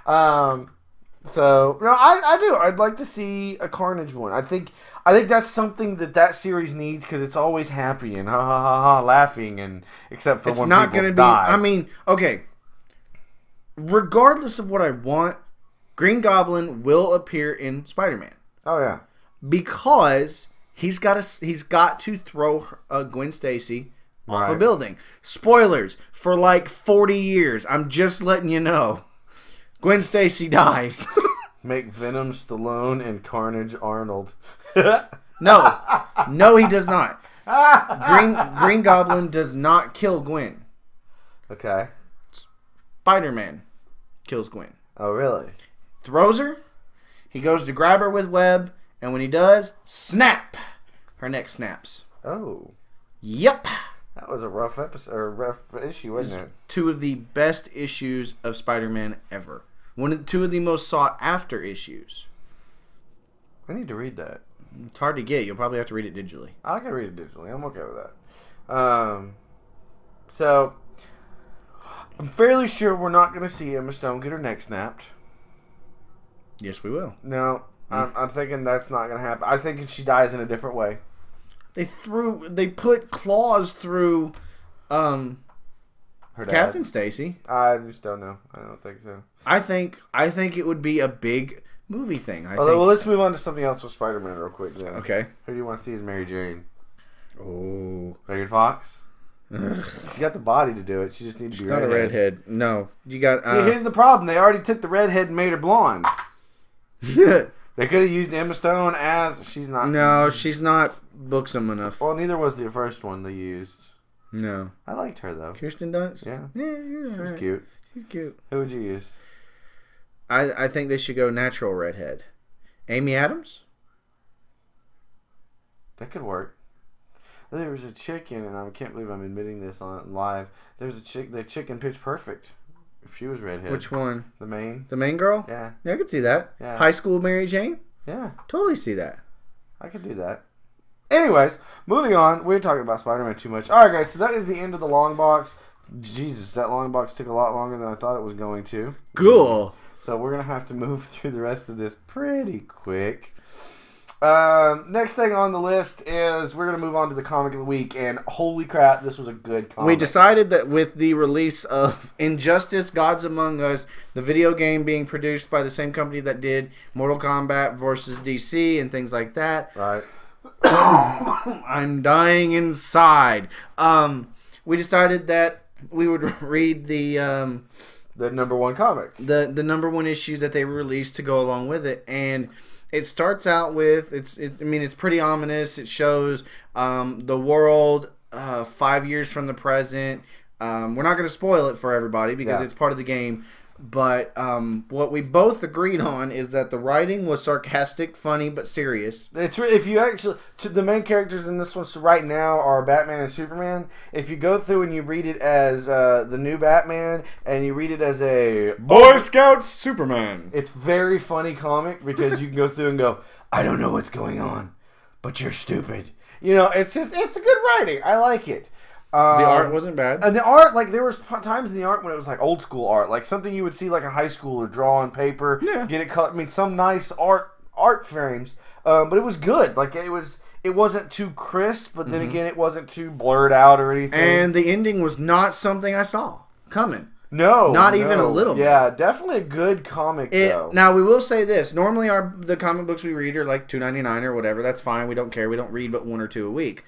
So no, I do. I'd like to see a Carnage one. I think that's something that series needs because it's always happy and ha ha ha ha laughing and except for it's when not people going to die. be. I mean, okay. Regardless of what I want, Green Goblin will appear in Spider-Man. Oh yeah, because he's got to throw Gwen Stacy off a building. Spoilers for like 40 years. I'm just letting you know. Gwen Stacy dies. Make Venom Stallone and Carnage Arnold. No, he does not. Green Goblin does not kill Gwen. Okay. Spider-Man kills Gwen. Oh really? Throws her. He goes to grab her with web, and when he does, snap! Her neck snaps. Oh. Yep. That was a rough episode or rough issue, wasn't it? Two of the best issues of Spider-Man ever. Two of the most sought after issues. I need to read that. It's hard to get. You'll probably have to read it digitally. I can read it digitally. I'm okay with that. So I'm fairly sure we're not going to see Emma Stone get her neck snapped. Yes, we will. No, I'm thinking that's not going to happen. I think she dies in a different way. They put claws through Her dad. Captain Stacy. I just don't know. I don't think so. I think it would be a big movie thing. Well, let's move on to something else with Spider-Man real quick then. Okay. Who do you want to see as Mary Jane? Oh. Megan Fox? She's got the body to do it. She just needs to be not a redhead. No. You got. See, here's the problem. They already took the redhead and made her blonde. They could have used Emma Stone as... She's not... No, she's not buxom enough. Well, neither was the first one they used. No. I liked her, though. Kirsten Dunst? Yeah. Yeah, she's cute. She's cute. Who would you use? I think they should go natural redhead. Amy Adams? That could work. There was a chick in, and I can't believe I'm admitting this on live. There was a chick, the chick in Pitch Perfect. If she was redhead. Which one? The main. The main girl? Yeah. Yeah, I could see that. Yeah. High School Mary Jane? Yeah. Totally see that. I could do that. Anyways, moving on. We're talking about Spider-Man too much. Alright, guys, so that is the end of the long box. Jesus, that long box took a lot longer than I thought it was going to. Cool. So we're going to have to move through the rest of this pretty quick. Next thing on the list is we're going to move on to the comic of the week, and holy crap, this was a good comic. We decided that with the release of Injustice: Gods Among Us, the video game being produced by the same company that did Mortal Kombat versus DC and things like that. Right. I'm dying inside. We decided that we would read the number one comic. The number one issue that they released to go along with it, and it starts out with it's pretty ominous. It shows the world 5 years from the present. We're not going to spoil it for everybody because it's part of the game. But what we both agreed on is that the writing was sarcastic, funny, but serious. It's if you actually the main characters in this one right now are Batman and Superman. If you go through and you read it as the new Batman and you read it as a Boy Scout Superman, it's very funny comic because you can go through and go, I don't know what's going on, but you're stupid. You know, it's a good writing. I like it. The art wasn't bad. And the art, like, there was times in the art when it was, like, old school art. Like, something you would see, like, a high schooler draw on paper. Yeah. Get it cut. I mean, some nice art frames. But it was good. Like, it wasn't too crisp, but then again, it wasn't too blurred out or anything. And the ending was not something I saw coming. No. Not even a little bit. Yeah, definitely a good comic, though. Now, we will say this. Normally, the comic books we read are like $2.99 or whatever. That's fine. We don't care. We don't read but one or two a week.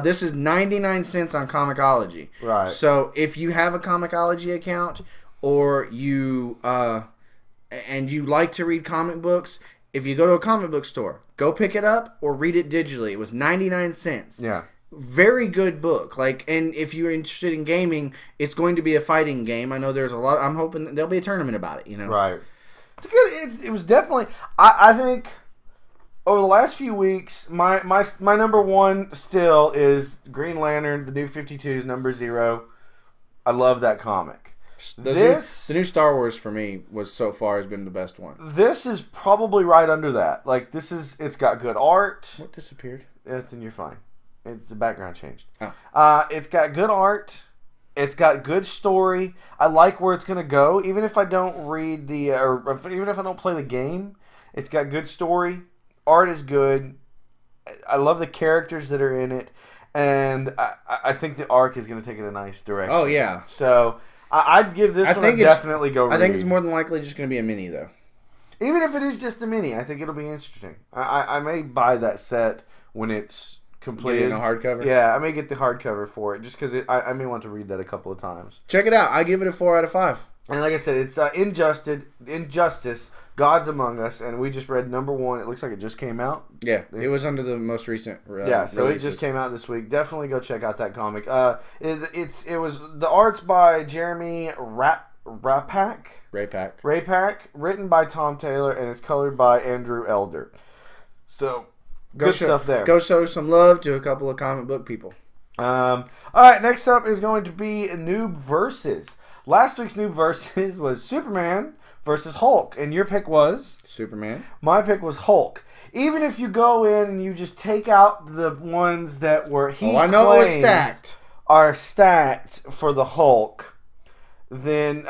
This is 99 cents on Comixology. Right. So, if you have a Comixology account or you and you like to read comic books, if you go to a comic book store, go pick it up or read it digitally. It was 99 cents. Yeah. Very good book. And if you're interested in gaming, it's going to be a fighting game. I know there's a lot. I'm hoping there'll be a tournament about it. You know, right? It's good. It was definitely. I think over the last few weeks, my number one still is Green Lantern, the New 52's number 0. I love that comic. The new Star Wars for me was so far has been the best one. This is probably right under that. Like it's got good art. What disappeared? Then you're fine. The background changed. Oh. It's got good art. It's got good story. I like where it's gonna go. Even if I don't read even if I don't play the game, it's got good story. Art is good. I love the characters that are in it, and I think the arc is gonna take it a nice direction. Oh yeah. So I'd give this one definitely go read. I think it's more than likely just gonna be a mini though. Even if it is just a mini, I think it'll be interesting. I may buy that set when it's completed. Get it in a hardcover? Yeah, I may get the hardcover for it just because I may want to read that a couple of times. Check it out. I give it a 4 out of 5. And like I said, it's Injustice, Gods Among Us, and we just read number 1. It looks like it just came out. Yeah, it was under the most recent so releases. it just came out this week. Definitely go check out that comic. It was the art's by Jheremy Raapack, written by Tom Taylor, and it's colored by Andrew Elder. So good stuff there. Go show some love to a couple of comic book people. All right, next up is going to be Noob Versus. Last week's Noob Versus was Superman versus Hulk, and your pick was Superman. My pick was Hulk. Even if you go in and you just take out the ones that were are stacked for the Hulk, then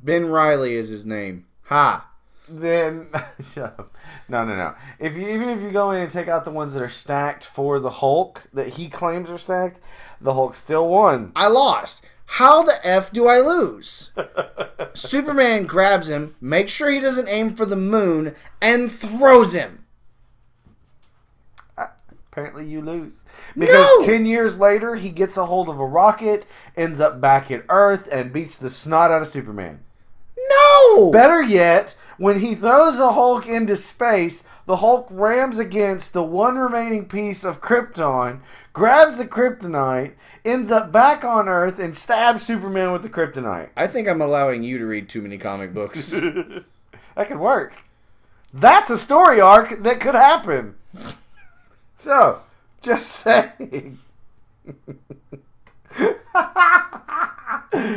Ben Reilly is his name. Ha. Then shut up. No. Even if you go in and take out the ones that are stacked for the Hulk that he claims are stacked, the Hulk still won. I lost. How the F do I lose? Superman grabs him, makes sure he doesn't aim for the moon, and throws him. Apparently you lose. Because 10 years later, he gets a hold of a rocket, ends up back at Earth, and beats the snot out of Superman. No! Better yet, when he throws the Hulk into space, the Hulk rams against the one remaining piece of Krypton, grabs the kryptonite, ends up back on Earth, and stabs Superman with the kryptonite. I think I'm allowing you to read too many comic books. That could work. That's a story arc that could happen. So, just saying.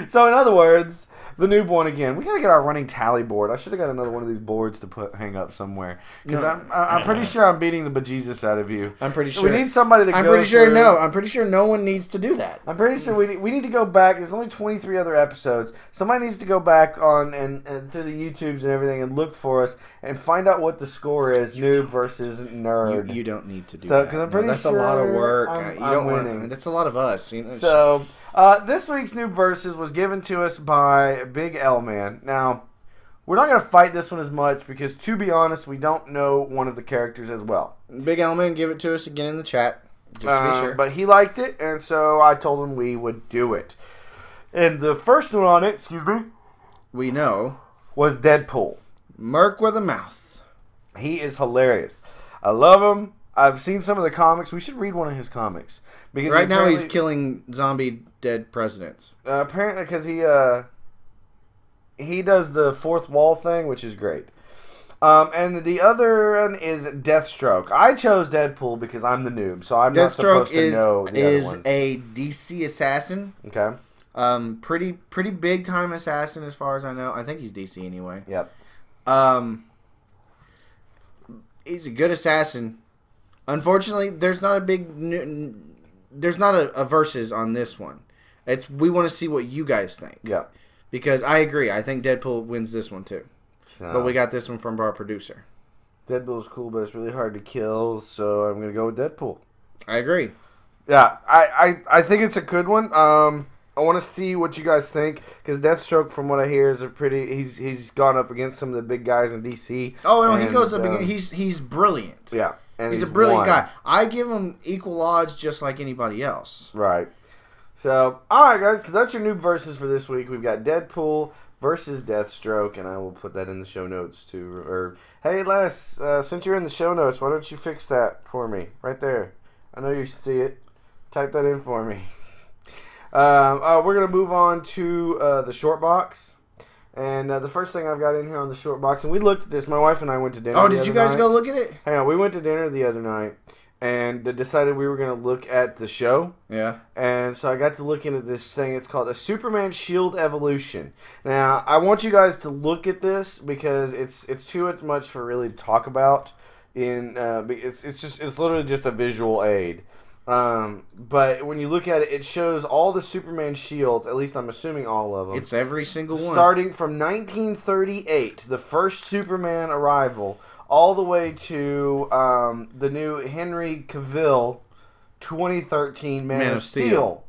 So, in other words, the Noob won again. We gotta get our running tally board. I should have got another one of these boards to hang up somewhere because I'm pretty sure I'm beating the bejesus out of you. I'm pretty so sure we need somebody to. I'm pretty sure no one needs to do that. I'm pretty sure we need to go back. There's only 23 other episodes. Somebody needs to go back on and through the YouTubes and everything and look for us and find out what the score is. Noob versus Nerd. You don't need to do that. Because I'm pretty that's sure a lot of work. I'm winning. That's a lot of us. You know, so this week's Noob Versus was given to us by Big L Man. Now, we're not going to fight this one as much because, to be honest, we don't know one of the characters as well. Big L Man, give it to us again in the chat, just to be sure. But he liked it, and so I told him we would do it. And the first one on it, we know, was DeadPool. Merc with a mouth. He is hilarious. I love him. I've seen some of the comics. We should read one of his comics because right now he's killing zombie dead presidents. Apparently, because he does the fourth wall thing, which is great. And the other one is DeathStroke. I chose DeadPool because I'm the noob, so I'm not supposed to know the other ones. DeathStroke is a DC assassin. Okay. Pretty big time assassin as far as I know. I think he's DC anyway. Yep. He's a good assassin. Unfortunately, there's not a versus on this one. We want to see what you guys think. Yeah. Because I agree. I think DeadPool wins this one too. But we got this one from our producer. DeadPool's cool, but it's really hard to kill, so I'm going to go with DeadPool. I agree. Yeah, I think it's a good one. I want to see what you guys think because Deathstroke, from what I hear, is he's gone up against some of the big guys in DC. Oh no, he goes up against. He's brilliant. Yeah, and he's a brilliant guy. I give him equal odds, just like anybody else. Right. So, all right, guys. So that's your Noob Versus for this week. We've got DeadPool versus Deathstroke, and I will put that in the show notes too. Or hey, Les, since you're in the show notes, why don't you fix that for me right there? I know you see it. Type that in for me. We're going to move on to the short box. And the first thing I've got in here on the short box, and we looked at this. My wife and I went to dinner. Oh, did you guys go look at it? Hang on, we went to dinner the other night, and decided we were going to look at the show. Yeah. And so I got to look into this thing. It's called a Superman Shield Evolution. Now, I want you guys to look at this because it's too much for really to talk about. It's literally just a visual aid. But when you look at it, it shows all the Superman shields. At least I'm assuming all of them. It's every single one. Starting from 1938, the first Superman arrival, all the way to the new Henry Cavill 2013 Man of Steel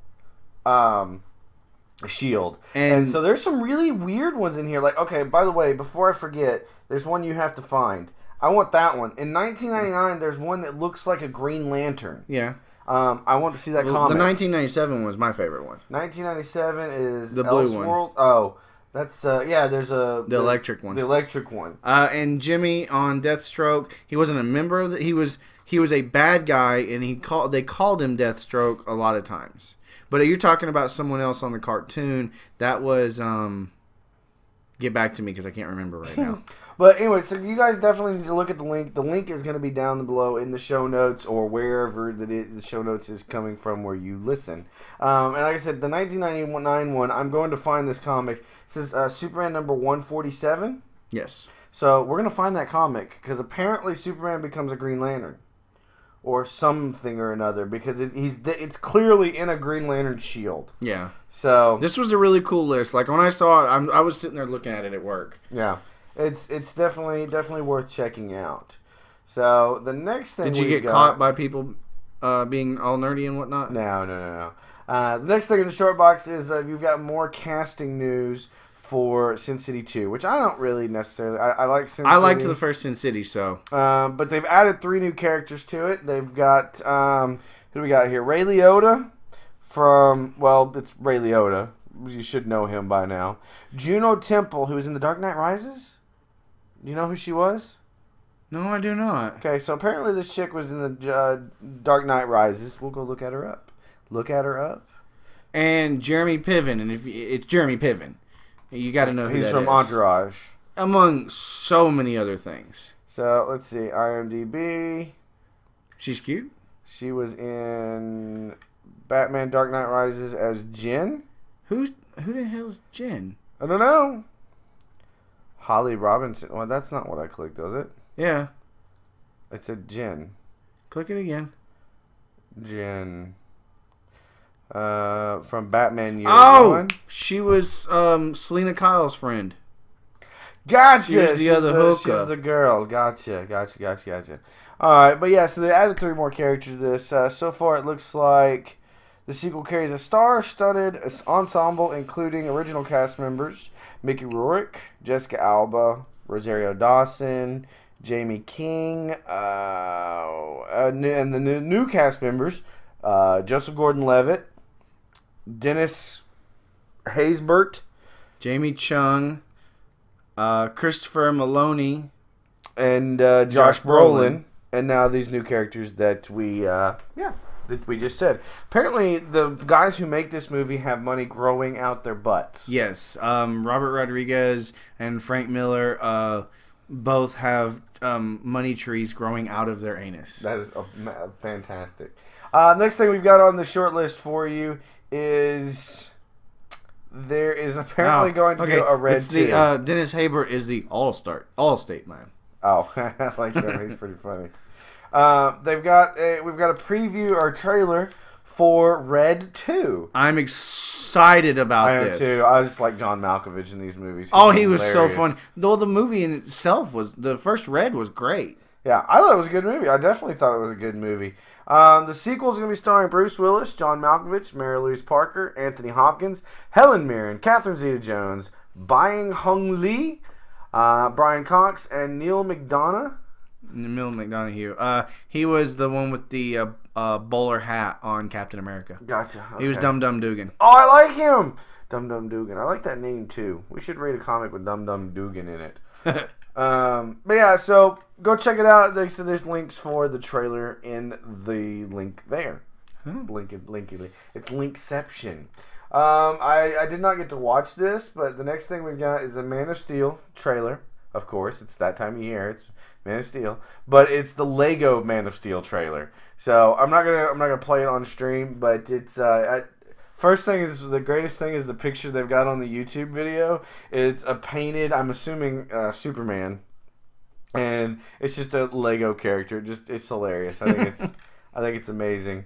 shield. And so there's some really weird ones in here. Like, okay, by the way, before I forget, there's one you have to find. I want that one. In 1999, there's one that looks like a Green Lantern. Yeah. I want to see that comic. The 1997 was my favorite one. 1997 is the blue one. Oh, that's there's the electric one. The electric one. And Jimmy on DeathStroke, he wasn't a member of the. He was a bad guy, and they called him DeathStroke a lot of times. But you're talking about someone else on the cartoon. That was get back to me because I can't remember right now. But anyway, so you guys definitely need to look at the link. The link is going to be down below in the show notes or wherever the show notes is coming from where you listen. And like I said, the 1999 one, I'm going to find this comic. It says Superman number 147. Yes. So we're going to find that comic because apparently Superman becomes a Green Lantern. Or something or another because it's clearly in a Green Lantern shield. Yeah. So this was a really cool list. Like when I saw it, I was sitting there looking at it at work. Yeah. It's definitely worth checking out. So the next thing did you get caught by people being all nerdy and whatnot? No. The next thing in the short box is you've got more casting news for Sin City 2, which I don't really necessarily. I like Sin City. I liked the first Sin City, so. But they've added 3 new characters to it. They've got who do we got here? Ray Liotta it's Ray Liotta. You should know him by now. Juno Temple, who was in The Dark Knight Rises. Do you know who she was? No, I do not. Okay, so apparently this chick was in the Dark Knight Rises. We'll go look at her up. And Jheremy Piven, and if it's Jheremy Piven, you got to know who that is. He's from Entourage, among so many other things. So let's see, IMDb. She's cute. She was in Batman: Dark Knight Rises as Jen. Who the hell is Jen? I don't know. Holly Robinson. Well, that's not what I clicked, does it? Yeah. It said Jen. Click it again. Jen. From Batman Year One. She was Selena Kyle's friend. Gotcha. She was the other hooker. She was the girl. Gotcha. Alright, but yeah, so they added 3 more characters to this. So far, it looks like the sequel carries a star-studded ensemble, including original cast members Mickey Rourke, Jessica Alba, Rosario Dawson, Jamie King, and the new cast members, Joseph Gordon-Levitt, Dennis Haysbert, Jamie Chung, Christopher Maloney, and Josh Brolin. And now these new characters that we just said. Apparently, the guys who make this movie have money growing out their butts. Yes. Robert Rodriguez and Frank Miller both have money trees growing out of their anus. That is fantastic. Next thing we've got on the short list for you is there is apparently going to be a Red it's 2. The Dennis Haysbert is the All-State man. Oh, I like him. He's pretty funny. We've got a preview or trailer for Red 2. I'm excited about this. I am too. I just like John Malkovich in these movies. He was so fun. Though the movie in itself the first Red was great. Yeah, I thought it was a good movie. I definitely thought it was a good movie. The sequel is going to be starring Bruce Willis, John Malkovich, Mary Louise Parker, Anthony Hopkins, Helen Mirren, Catherine Zeta-Jones, Byung Hung Lee, Brian Cox, and Neil McDonough. He was the one with the bowler hat on Captain America. Gotcha. Okay. He was Dum Dum Dugan. Oh, I like him. Dum Dum Dugan. I like that name too. We should read a comic with Dum Dum Dugan in it. But yeah, so go check it out. There's links for the trailer in the link there. Linky. It's Linkception. I did not get to watch this, but the next thing we've got is a Man of Steel trailer. of course. It's that time of year. It's Man of Steel, but it's the Lego Man of Steel trailer. So I'm not gonna play it on stream, but it's first thing is the greatest thing is the picture they've got on the YouTube video. It's a painted, I'm assuming, Superman, and it's just a Lego character. It's hilarious. I think it's amazing.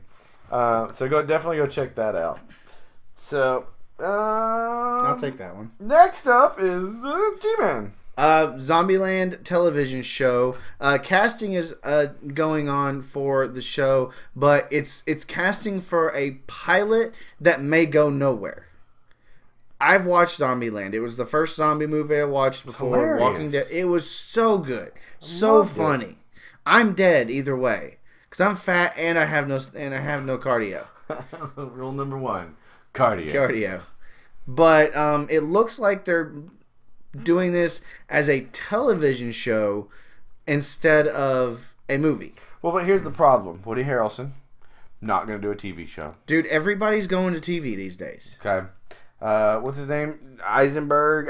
So definitely go check that out. So I'll take that one. Next up is G-Man. Zombieland television show. Casting is going on for the show, but it's casting for a pilot that may go nowhere. I've watched Zombieland. It was the first zombie movie I watched before Hilarious. Walking Dead. It was so good, so funny. I'm dead either way because I'm fat and I have no cardio. Rule number 1: cardio. But it looks like they're doing this as a television show instead of a movie. Well, but here's the problem. Woody Harrelson, not going to do a TV show. Dude, everybody's going to TV these days. Okay. What's his name? Eisenberg?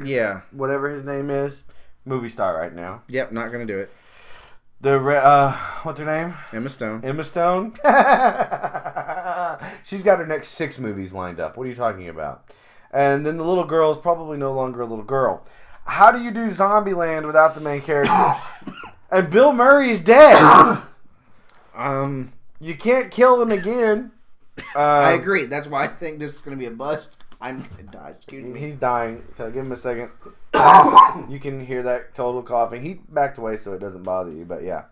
Yeah. Whatever his name is. Movie star right now. Yep, not going to do it. What's her name? Emma Stone. Emma Stone? She's got her next 6 movies lined up. What are you talking about? And then the little girl is probably no longer a little girl. How do you do Zombieland without the main characters? And Bill Murray's dead. You can't kill him again. I agree. That's why I think this is going to be a bust. I'm going to die. Excuse me. He's dying. So give him a second. You can hear that total coughing. He backed away so it doesn't bother you, but yeah.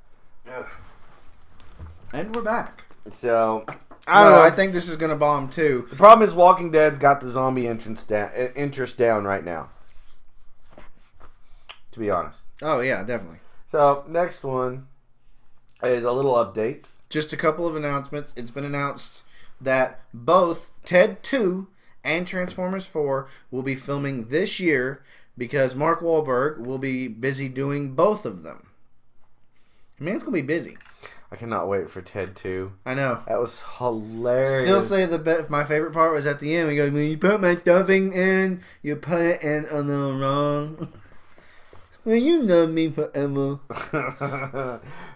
And we're back. So I don't know. I think this is going to bomb too. The problem is Walking Dead's got the zombie interest down right now. To be honest. Oh yeah, definitely. So next one is a little update. Just a couple of announcements. It's been announced that both Ted 2 and Transformers 4 will be filming this year because Mark Wahlberg will be busy doing both of them. Man's going to be busy. I cannot wait for Ted 2. I know. That was hilarious. Still say my favorite part was at the end. We go, when you put my stuffing in, you put it in a little wrong. Well, you love me forever.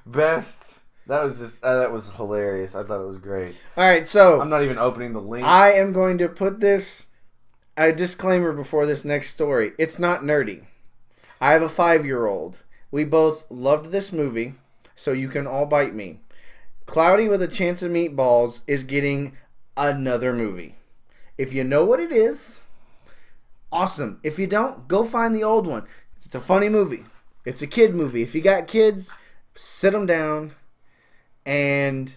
Best. That was hilarious. I thought it was great. All right, so I'm not even opening the link. I am going to put a disclaimer before this next story. It's not nerdy. I have a 5-year-old. We both loved this movie, so you can all bite me. Cloudy with a Chance of Meatballs is getting another movie. If you know what it is, awesome. If you don't, go find the old one. It's a funny movie. It's a kid movie. If you got kids, sit them down and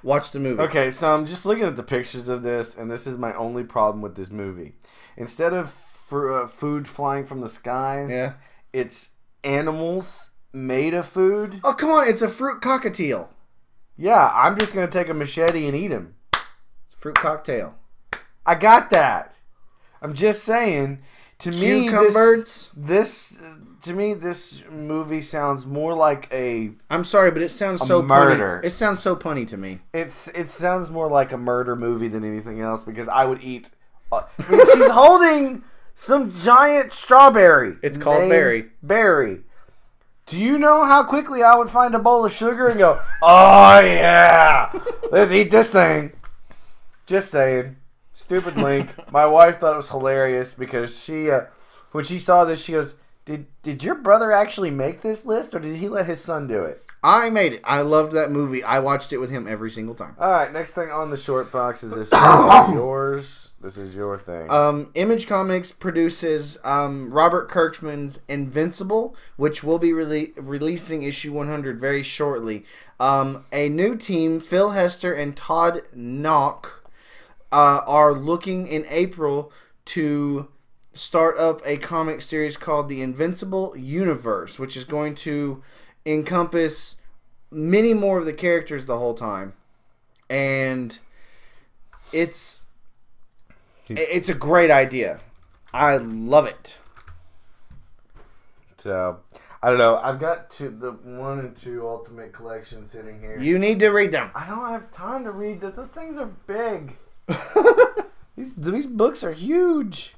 watch the movie. Okay, so I'm just looking at the pictures of this, and this is my only problem with this movie. Instead of food flying from the skies, it's animals made of food. Oh, come on. It's a fruit cockatiel. Yeah, I'm just going to take a machete and eat him. It's a fruit cocktail. I got that. I'm just saying, to me, this movie sounds more like a... I'm sorry, but it sounds so murder. Punny. It sounds so punny to me. It sounds more like a murder movie than anything else because I would eat... she's holding some giant strawberry. It's called Berry. Berry. Do you know how quickly I would find a bowl of sugar and go, oh yeah, let's eat this thing? Just saying. Stupid link. My wife thought it was hilarious because she, when she saw this, she goes, Did your brother actually make this list, or did he let his son do it? I made it. I loved that movie. I watched it with him every single time. All right, next thing on the short box is this. Yours. This is your thing. Image Comics produces Robert Kirkman's Invincible, which will be releasing issue 100 very shortly. A new team, Phil Hester and Todd Knock, are looking in April to start up a comic series called the Invincible Universe, which is going to encompass many more of the characters the whole time. And it's a great idea. I love it. So, I don't know. I've got the 1 and 2 Ultimate Collection sitting here. You need to read them. I don't have time to read that. Those things are big. These books are huge.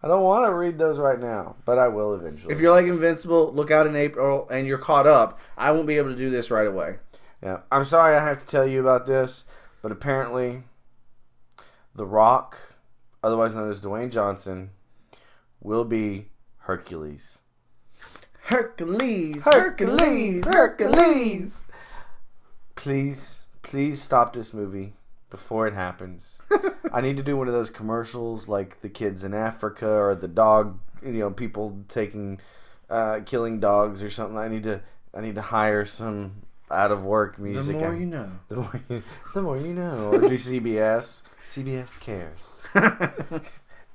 I don't want to read those right now, but I will eventually. If you're like Invincible, look out in April and you're caught up. I won't be able to do this right away. Yeah, I'm sorry I have to tell you about this, but apparently The Rock, otherwise known as Dwayne Johnson, will be Hercules. Hercules, Hercules, Hercules. Please stop this movie before it happens. I need to do one of those commercials like the kids in Africa or the dog, people killing dogs or something. I need to hire some out of work music. The more you know. The more you know. Or do CBS. CBS cares.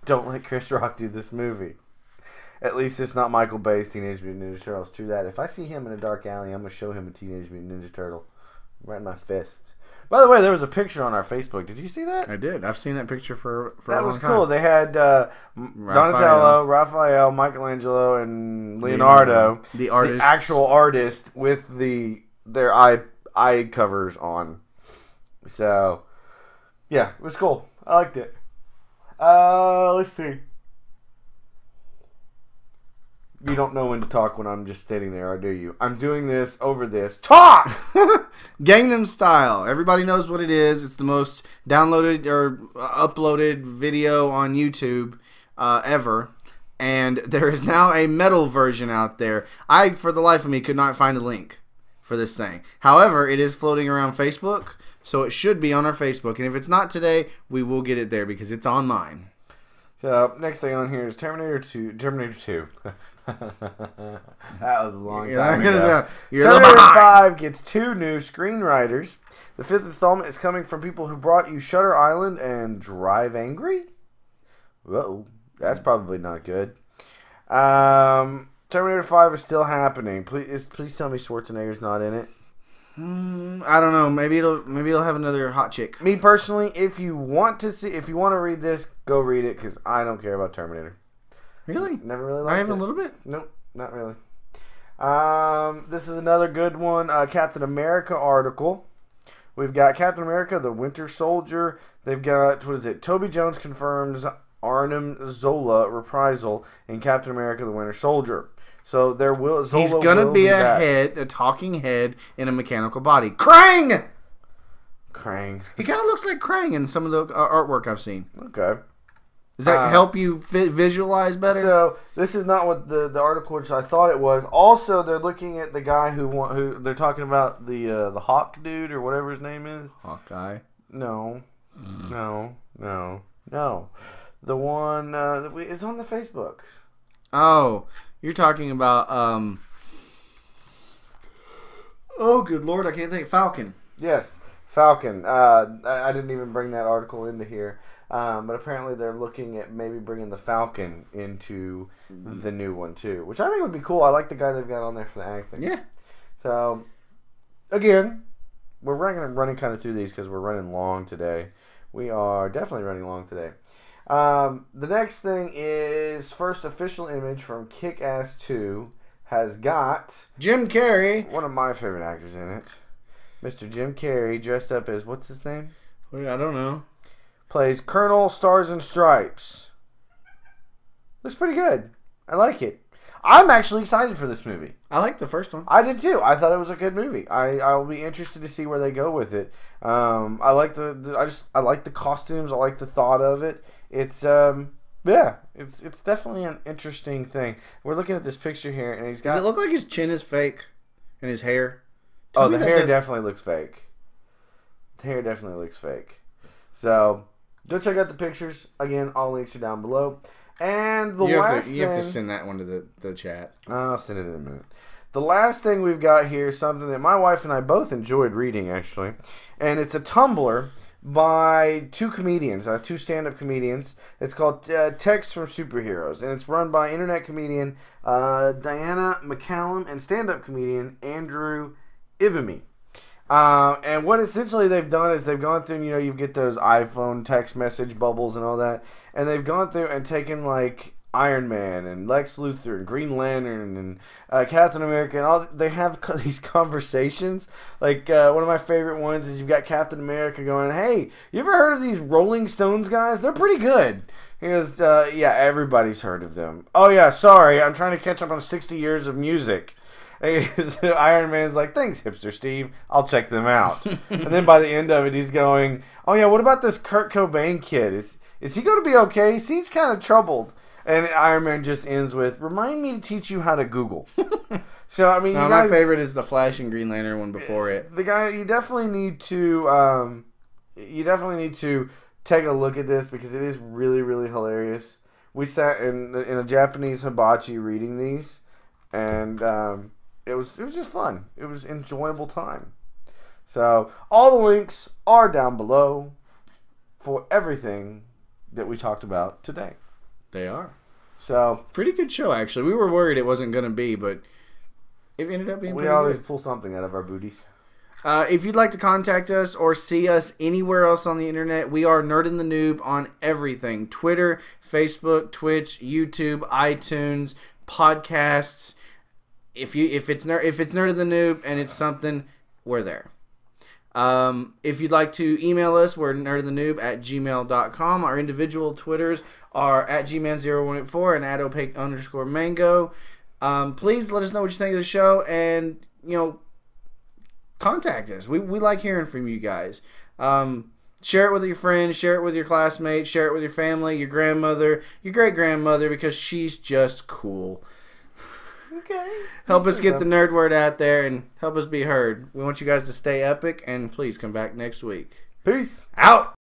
Don't let Chris Rock do this movie. At least it's not Michael Bay's Teenage Mutant Ninja Turtles. True that. If I see him in a dark alley, I'm going to show him a Teenage Mutant Ninja Turtle. Right in my fist. By the way, there was a picture on our Facebook. Did you see that? I did. I've seen that picture for that a was long cool. time. They had Donatello, Raphael, Michelangelo, and Leonardo, the artist, the actual artist, with their eye covers on. So, yeah, it was cool. I liked it. Let's see. You don't know when to talk when I'm just standing there, or do you? I'm doing this over this. Talk! Gangnam Style. Everybody knows what it is. It's the most downloaded or uploaded video on YouTube ever. And there is now a metal version out there. I, for the life of me, could not find a link for this thing. However, it is floating around Facebook, so it should be on our Facebook. And if it's not today, we will get it there because it's on mine. So, next thing on here is Terminator 2. That was a long time ago. Terminator 5 gets 2 new screenwriters. The 5th installment is coming from people who brought you Shutter Island and Drive Angry. Whoa, that's probably not good. Terminator 5 is still happening. Please tell me Schwarzenegger's not in it. I don't know. Maybe it'll have another hot chick. Me personally, if you want to read this, go read it because I don't care about Terminator. Really? Never really liked it. I have a little bit. Nope, not really. This is another good one. Captain America article. We've got Captain America, the Winter Soldier. They've got, Toby Jones confirms Arnim Zola reprisal in Captain America, the Winter Soldier. So he's gonna be a talking head in a mechanical body. Krang. He kind of looks like Krang in some of the artwork I've seen. Okay. Does that help you visualize better? So this is not what the article which I thought it was. Also, they're looking at the guy who they're talking about the Hawk dude or whatever his name is. Hawkeye. No. The one it's on the Facebook. Oh, you're talking about oh, good Lord, I can't think. Falcon. Yes, Falcon. I didn't even bring that article into here. But apparently they're looking at maybe bringing the Falcon into the new one too, which I think would be cool. I like the guy they've got on there for the acting. Yeah. So, again, we're running kind of through these because we're running long today. We are definitely running long today. The next thing is first official image from Kick-Ass 2 has got Jim Carrey, one of my favorite actors in it, Mr. Jim Carrey, dressed up as what's his name? I don't know. Plays Colonel Stars and Stripes. Looks pretty good. I like it. I'm actually excited for this movie. I like the first one. I did too. I thought it was a good movie. I will be interested to see where they go with it. I like I like the costumes. I like the thought of it. It's it's definitely an interesting thing. We're looking at this picture here, and he's got. Does it look like his chin is fake, and his hair? The hair definitely looks fake. The hair definitely looks fake. So. Go check out the pictures. Again, all links are down below. And you have to send that one to the chat. I'll send it in a minute. The last thing we've got here is something that my wife and I both enjoyed reading, actually. And it's a Tumblr by 2 comedians, 2 stand-up comedians. It's called Text from Superheroes. And it's run by internet comedian Diana McCallum and stand-up comedian Andrew Ivamy. And what essentially they've done is they've gone through, you get those iPhone text message bubbles and all that, and they've gone through and taken like Iron Man and Lex Luthor and Green Lantern and Captain America and all. They have these conversations. Like one of my favorite ones is you've got Captain America going, "Hey, you ever heard of these Rolling Stones guys? They're pretty good." He goes, yeah, everybody's heard of them. Oh, yeah, sorry, I'm trying to catch up on 60 years of music. Iron Man's like, thanks, hipster Steve. I'll check them out. And then by the end of it, he's going, oh, yeah, what about this Kurt Cobain kid? Is he going to be okay? He seems kind of troubled. And Iron Man just ends with, remind me to teach you how to Google. So, I mean, no, you guys, my favorite is the Flash and Green Lantern one before it. The guy, you definitely need to take a look at this because it is really, really hilarious. We sat in a Japanese hibachi reading these, and it was just fun. It was an enjoyable time. So all the links are down below for everything that we talked about today. They are. So pretty good show, actually. We were worried it wasn't going to be, but it ended up being pretty good. We always pull something out of our booties. If you'd like to contact us or see us anywhere else on the internet, we are Nerd and the Noob on everything. Twitter, Facebook, Twitch, YouTube, iTunes, podcasts. If it's Nerd and the Noob and it's something, we're there. If you'd like to email us, we're nerdandthenoob@gmail.com. Our individual Twitters are @gman0184 and @opaque_mango. Please let us know what you think of the show, and contact us. We like hearing from you guys. Share it with your friends, share it with your classmates, share it with your family, your grandmother, your great-grandmother, because she's just cool. Okay. Help us get the nerd word out there and help us be heard. We want you guys to stay epic, and please come back next week. Peace. Out!